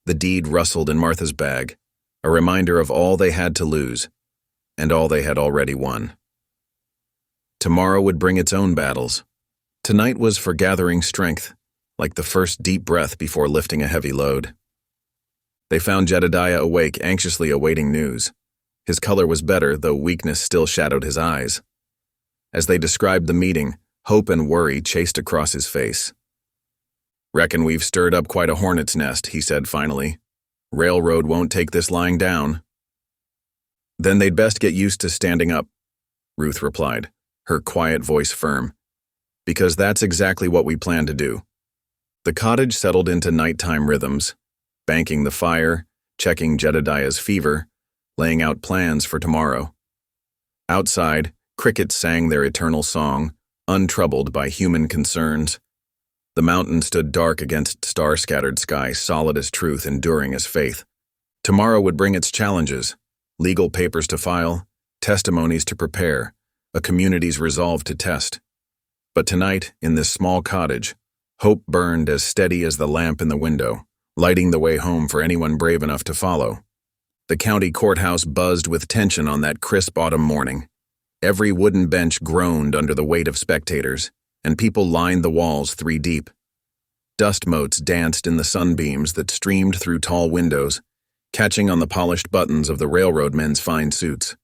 The deed rustled in Martha's bag, a reminder of all they had to lose, and all they had already won. Tomorrow would bring its own battles. Tonight was for gathering strength, like the first deep breath before lifting a heavy load. They found Jedediah awake, anxiously awaiting news. His color was better, though weakness still shadowed his eyes. As they described the meeting, hope and worry chased across his face. "Reckon we've stirred up quite a hornet's nest," he said finally. "Railroad won't take this lying down." "Then they'd best get used to standing up," Ruth replied, her quiet voice firm. "Because that's exactly what we plan to do." The cottage settled into nighttime rhythms, banking the fire, checking Jedediah's fever, laying out plans for tomorrow. Outside, crickets sang their eternal song, untroubled by human concerns. The mountain stood dark against star-scattered sky, solid as truth, enduring as faith. Tomorrow would bring its challenges, legal papers to file, testimonies to prepare, a community's resolve to test. But tonight, in this small cottage, hope burned as steady as the lamp in the window, lighting the way home for anyone brave enough to follow. The county courthouse buzzed with tension on that crisp autumn morning. Every wooden bench groaned under the weight of spectators, and people lined the walls 3 deep. Dust motes danced in the sunbeams that streamed through tall windows, catching on the polished buttons of the railroad men's fine suits.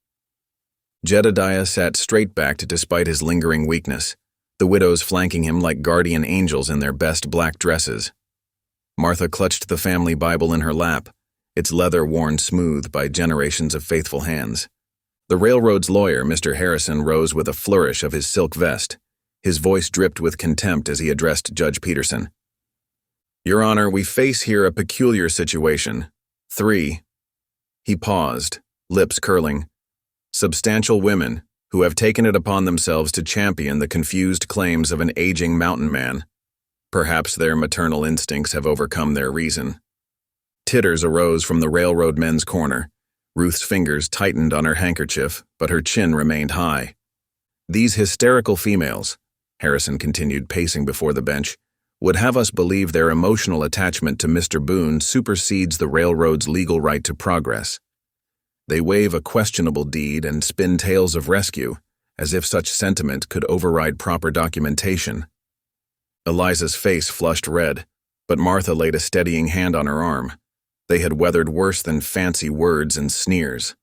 Jedediah sat straight-backed despite his lingering weakness, the widows flanking him like guardian angels in their best black dresses. Martha clutched the family Bible in her lap, its leather worn smooth by generations of faithful hands. The railroad's lawyer, Mr. Harrison, rose with a flourish of his silk vest. His voice dripped with contempt as he addressed Judge Peterson. "Your Honor, we face here a peculiar situation. 3." He paused, lips curling. "Substantial women who have taken it upon themselves to champion the confused claims of an aging mountain man. Perhaps their maternal instincts have overcome their reason." Titters arose from the railroad men's corner. Ruth's fingers tightened on her handkerchief, but her chin remained high. "These hysterical females," Harrison continued, pacing before the bench, "would have us believe their emotional attachment to Mr. Boone supersedes the railroad's legal right to progress. They wave a questionable deed and spin tales of rescue, as if such sentiment could override proper documentation." Eliza's face flushed red, but Martha laid a steadying hand on her arm. They had weathered worse than fancy words and sneers.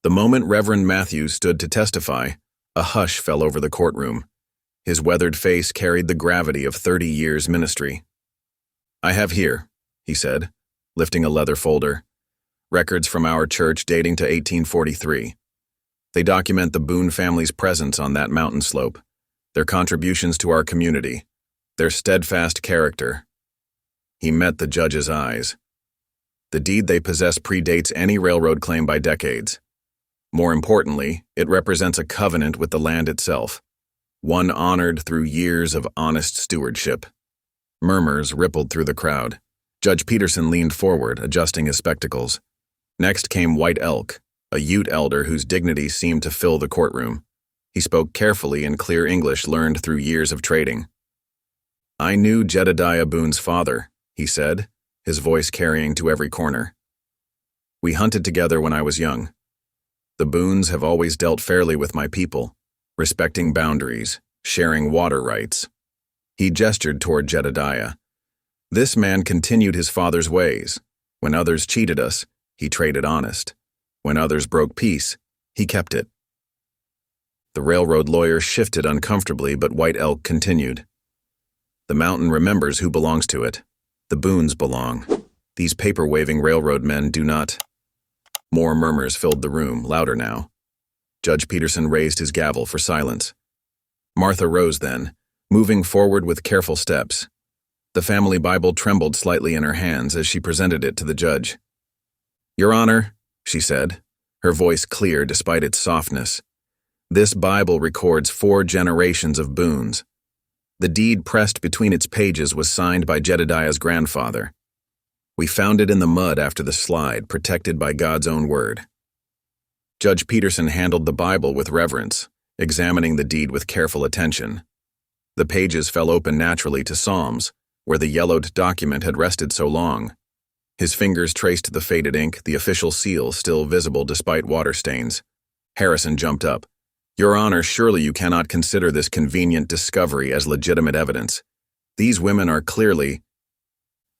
The moment Reverend Matthews stood to testify, a hush fell over the courtroom. His weathered face carried the gravity of 30 years' ministry. "I have here," he said, lifting a leather folder, "records from our church dating to 1843. They document the Boone family's presence on that mountain slope, their contributions to our community, their steadfast character." He met the judge's eyes. "The deed they possess predates any railroad claim by decades. More importantly, it represents a covenant with the land itself, one honored through years of honest stewardship." Murmurs rippled through the crowd. Judge Peterson leaned forward, adjusting his spectacles. Next came White Elk, a Ute elder whose dignity seemed to fill the courtroom. He spoke carefully in clear English learned through years of trading. "I knew Jedediah Boone's father," he said, his voice carrying to every corner. "We hunted together when I was young. The Boones have always dealt fairly with my people, respecting boundaries, sharing water rights. He gestured toward Jedediah. This man continued his father's ways. When others cheated us, he traded honest. When others broke peace, he kept it. The railroad lawyer shifted uncomfortably, but White Elk continued. The mountain remembers who belongs to it. The Boones belong. These paper-waving railroad men do not. More murmurs filled the room, louder now. Judge Peterson raised his gavel for silence. Martha rose then, moving forward with careful steps. The family Bible trembled slightly in her hands as she presented it to the judge. "Your Honor," she said, her voice clear despite its softness, "this Bible records 4 generations of Boones. The deed pressed between its pages was signed by Jedediah's grandfather. We found it in the mud after the slide, protected by God's own word." Judge Peterson handled the Bible with reverence, examining the deed with careful attention. The pages fell open naturally to Psalms, where the yellowed document had rested so long. His fingers traced the faded ink, the official seal still visible despite water stains. Harrison jumped up. "Your Honor, surely you cannot consider this convenient discovery as legitimate evidence. These women are clearly—"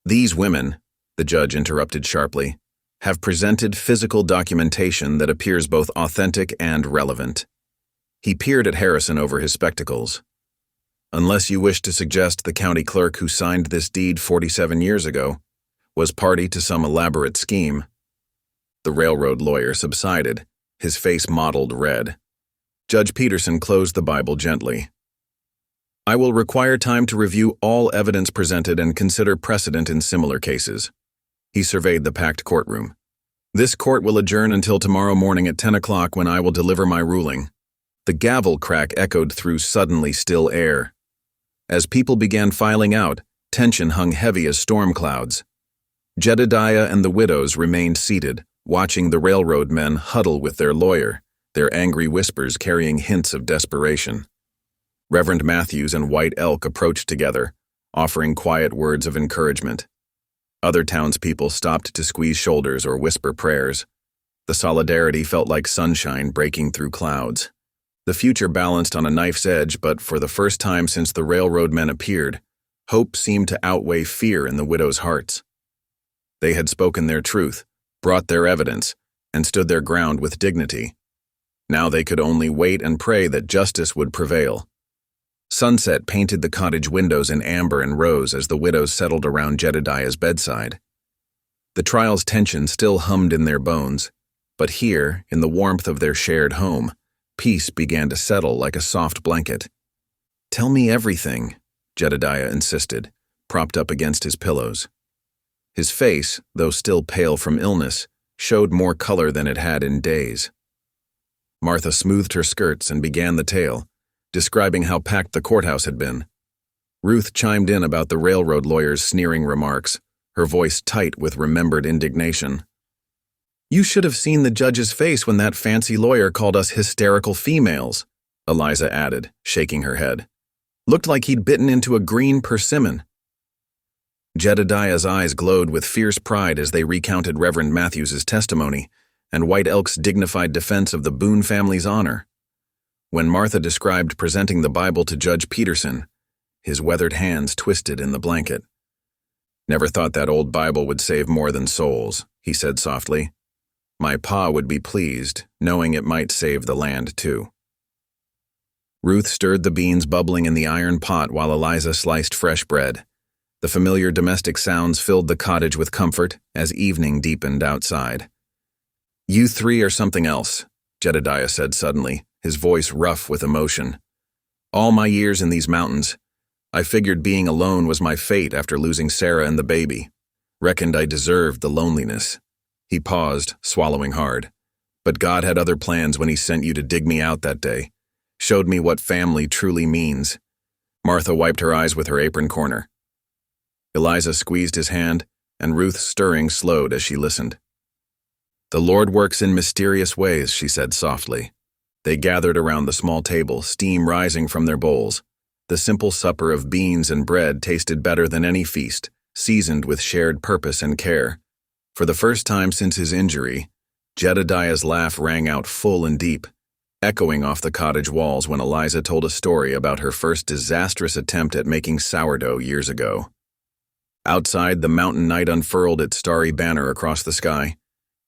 "These women," the judge interrupted sharply, "have presented physical documentation that appears both authentic and relevant." He peered at Harrison over his spectacles. "Unless you wish to suggest the county clerk who signed this deed 47 years ago was party to some elaborate scheme." The railroad lawyer subsided, his face mottled red. Judge Peterson closed the Bible gently. "I will require time to review all evidence presented and consider precedent in similar cases." He surveyed the packed courtroom. "This court will adjourn until tomorrow morning at 10 o'clock when I will deliver my ruling." The gavel crack echoed through suddenly still air. As people began filing out, tension hung heavy as storm clouds. Jedediah and the widows remained seated, watching the railroad men huddle with their lawyer, their angry whispers carrying hints of desperation. Reverend Matthews and White Elk approached together, offering quiet words of encouragement. Other townspeople stopped to squeeze shoulders or whisper prayers. The solidarity felt like sunshine breaking through clouds. The future balanced on a knife's edge, but for the first time since the railroad men appeared, hope seemed to outweigh fear in the widows' hearts. They had spoken their truth, brought their evidence, and stood their ground with dignity. Now they could only wait and pray that justice would prevail. Sunset painted the cottage windows in amber and rose as the widows settled around Jedediah's bedside. The trial's tension still hummed in their bones, but here, in the warmth of their shared home, peace began to settle like a soft blanket. "Tell me everything," Jedediah insisted, propped up against his pillows. His face, though still pale from illness, showed more color than it had in days. Martha smoothed her skirts and began the tale, describing how packed the courthouse had been. Ruth chimed in about the railroad lawyer's sneering remarks, her voice tight with remembered indignation. "You should have seen the judge's face when that fancy lawyer called us hysterical females," Eliza added, shaking her head. "Looked like he'd bitten into a green persimmon." Jedediah's eyes glowed with fierce pride as they recounted Reverend Matthews's testimony and White Elk's dignified defense of the Boone family's honor. When Martha described presenting the Bible to Judge Peterson, his weathered hands twisted in the blanket. "Never thought that old Bible would save more than souls," he said softly. "My pa would be pleased, knowing it might save the land too." Ruth stirred the beans bubbling in the iron pot while Eliza sliced fresh bread. The familiar domestic sounds filled the cottage with comfort as evening deepened outside. "You three are something else," Jedediah said suddenly, his voice rough with emotion. "All my years in these mountains, I figured being alone was my fate after losing Sarah and the baby. Reckoned I deserved the loneliness." He paused, swallowing hard. "But God had other plans when he sent you to dig me out that day. Showed me what family truly means." Martha wiped her eyes with her apron corner. Eliza squeezed his hand, and Ruth's stirring slowed as she listened. "The Lord works in mysterious ways," she said softly. They gathered around the small table, steam rising from their bowls. The simple supper of beans and bread tasted better than any feast, seasoned with shared purpose and care. For the first time since his injury, Jedediah's laugh rang out full and deep, echoing off the cottage walls when Eliza told a story about her first disastrous attempt at making sourdough years ago. Outside, the mountain night unfurled its starry banner across the sky.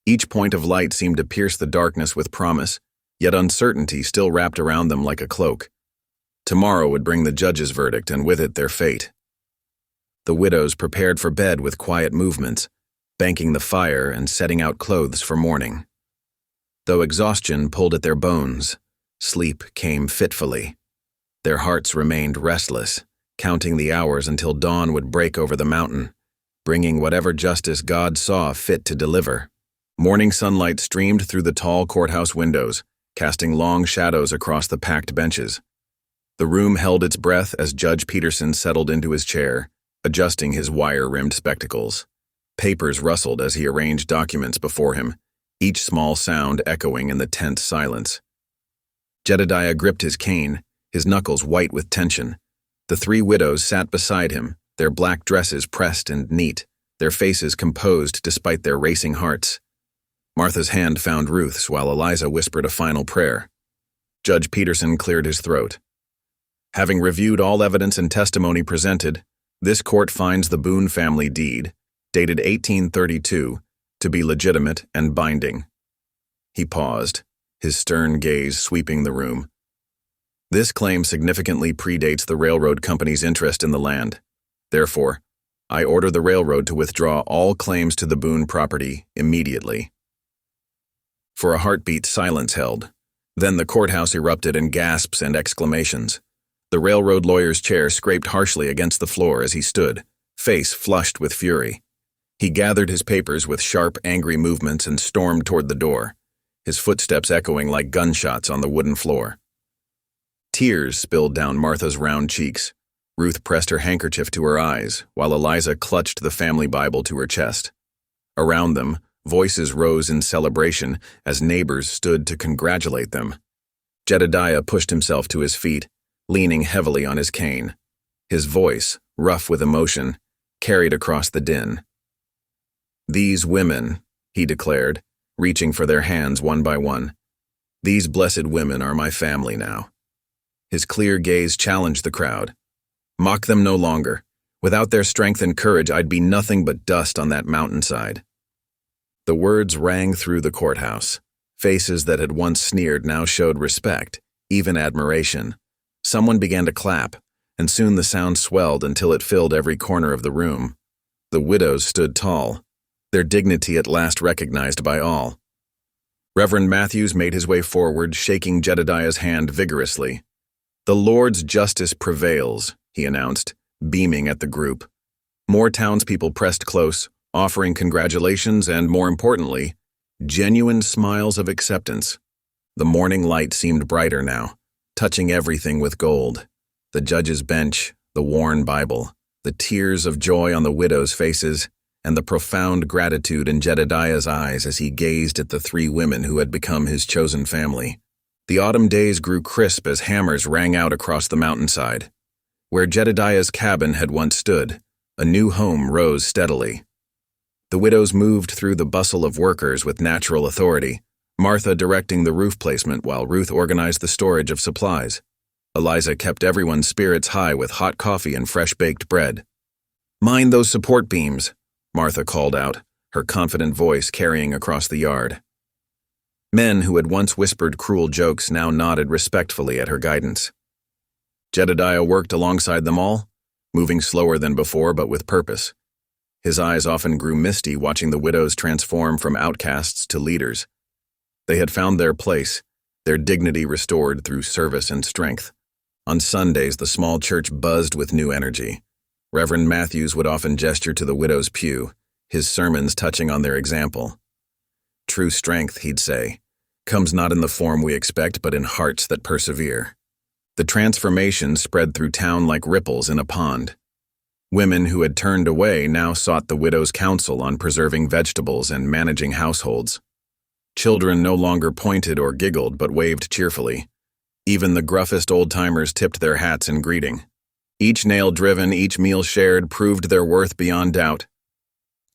Each point of light seemed to pierce the darkness with promise, yet uncertainty still wrapped around them like a cloak. Tomorrow would bring the judge's verdict, and with it their fate. The widows prepared for bed with quiet movements, banking the fire and setting out clothes for morning. Though exhaustion pulled at their bones, sleep came fitfully. Their hearts remained restless, counting the hours until dawn would break over the mountain, bringing whatever justice God saw fit to deliver. Morning sunlight streamed through the tall courthouse windows, casting long shadows across the packed benches. The room held its breath as Judge Peterson settled into his chair, adjusting his wire-rimmed spectacles. Papers rustled as he arranged documents before him, each small sound echoing in the tense silence. Jedediah gripped his cane, his knuckles white with tension. The three widows sat beside him, their black dresses pressed and neat, their faces composed despite their racing hearts. Martha's hand found Ruth's while Eliza whispered a final prayer. Judge Peterson cleared his throat. Having reviewed all evidence and testimony presented, this court finds the Boone family deed, dated 1832, to be legitimate and binding. He paused, his stern gaze sweeping the room. This claim significantly predates the railroad company's interest in the land. Therefore, I order the railroad to withdraw all claims to the Boone property immediately. For a heartbeat, silence held. Then the courthouse erupted in gasps and exclamations. The railroad lawyer's chair scraped harshly against the floor as he stood, face flushed with fury. He gathered his papers with sharp, angry movements and stormed toward the door, his footsteps echoing like gunshots on the wooden floor. Tears spilled down Martha's round cheeks. Ruth pressed her handkerchief to her eyes, while Eliza clutched the family Bible to her chest. Around them, voices rose in celebration as neighbors stood to congratulate them. Jedediah pushed himself to his feet, leaning heavily on his cane. His voice, rough with emotion, carried across the din. "These women," he declared, reaching for their hands one by one. "These blessed women are my family now." His clear gaze challenged the crowd. "Mock them no longer. Without their strength and courage, I'd be nothing but dust on that mountainside." The words rang through the courthouse. Faces that had once sneered now showed respect, even admiration. Someone began to clap, and soon the sound swelled until it filled every corner of the room. The widows stood tall, their dignity at last recognized by all. Reverend Matthews made his way forward, shaking Jedediah's hand vigorously. "The Lord's justice prevails," he announced, beaming at the group. More townspeople pressed close, offering congratulations and, more importantly, genuine smiles of acceptance. The morning light seemed brighter now, touching everything with gold. The judge's bench, the worn Bible, the tears of joy on the widows' faces, and the profound gratitude in Jedediah's eyes as he gazed at the three women who had become his chosen family. The autumn days grew crisp as hammers rang out across the mountainside. Where Jedediah's cabin had once stood, a new home rose steadily. The widows moved through the bustle of workers with natural authority, Martha directing the roof placement while Ruth organized the storage of supplies. Eliza kept everyone's spirits high with hot coffee and fresh-baked bread. "Mind those support beams," Martha called out, her confident voice carrying across the yard. Men who had once whispered cruel jokes now nodded respectfully at her guidance. Jedediah worked alongside them all, moving slower than before but with purpose. His eyes often grew misty watching the widows transform from outcasts to leaders. They had found their place, their dignity restored through service and strength. On Sundays, the small church buzzed with new energy. Reverend Matthews would often gesture to the widow's pew, his sermons touching on their example. "True strength," he'd say, "comes not in the form we expect but in hearts that persevere." The transformation spread through town like ripples in a pond. Women who had turned away now sought the widow's counsel on preserving vegetables and managing households. Children no longer pointed or giggled but waved cheerfully. Even the gruffest old-timers tipped their hats in greeting. Each nail driven, each meal shared proved their worth beyond doubt.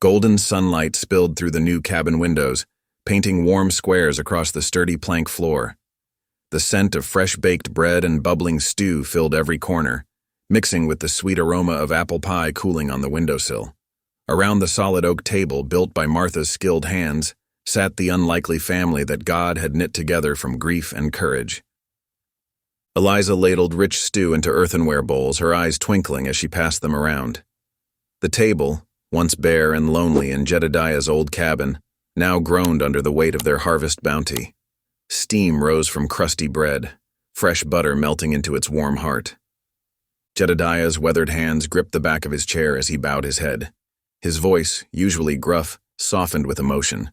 Golden sunlight spilled through the new cabin windows, painting warm squares across the sturdy plank floor. The scent of fresh-baked bread and bubbling stew filled every corner, mixing with the sweet aroma of apple pie cooling on the windowsill. Around the solid oak table built by Martha's skilled hands sat the unlikely family that God had knit together from grief and courage. Eliza ladled rich stew into earthenware bowls, her eyes twinkling as she passed them around. The table, once bare and lonely in Jedediah's old cabin, now groaned under the weight of their harvest bounty. Steam rose from crusty bread, fresh butter melting into its warm heart. Jedediah's weathered hands gripped the back of his chair as he bowed his head. His voice, usually gruff, softened with emotion.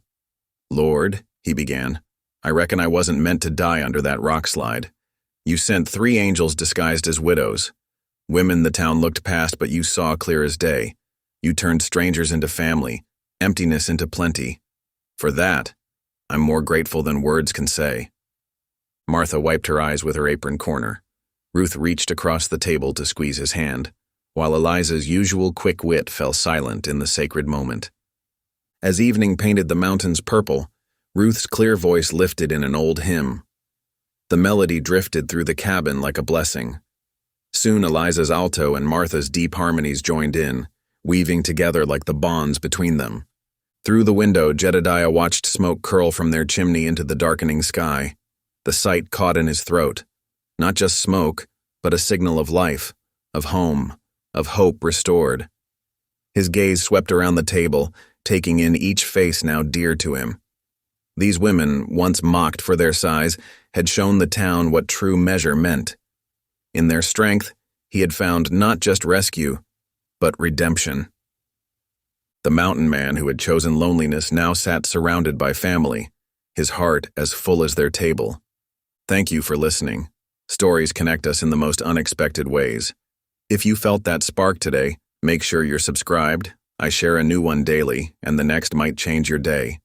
"Lord," he began, "I reckon I wasn't meant to die under that rock slide. You sent 3 angels disguised as widows. Women the town looked past, but you saw clear as day. You turned strangers into family, emptiness into plenty. For that, I'm more grateful than words can say." Martha wiped her eyes with her apron corner. Ruth reached across the table to squeeze his hand, while Eliza's usual quick wit fell silent in the sacred moment. As evening painted the mountains purple, Ruth's clear voice lifted in an old hymn. The melody drifted through the cabin like a blessing. Soon Eliza's alto and Martha's deep harmonies joined in, weaving together like the bonds between them. Through the window, Jedediah watched smoke curl from their chimney into the darkening sky. The sight caught in his throat. Not just smoke, but a signal of life, of home, of hope restored. His gaze swept around the table, taking in each face now dear to him. These women, once mocked for their size, had shown the town what true measure meant. In their strength, he had found not just rescue, but redemption. The mountain man who had chosen loneliness now sat surrounded by family, his heart as full as their table. Thank you for listening. Stories connect us in the most unexpected ways. If you felt that spark today, make sure you're subscribed. I share a new one daily, and the next might change your day.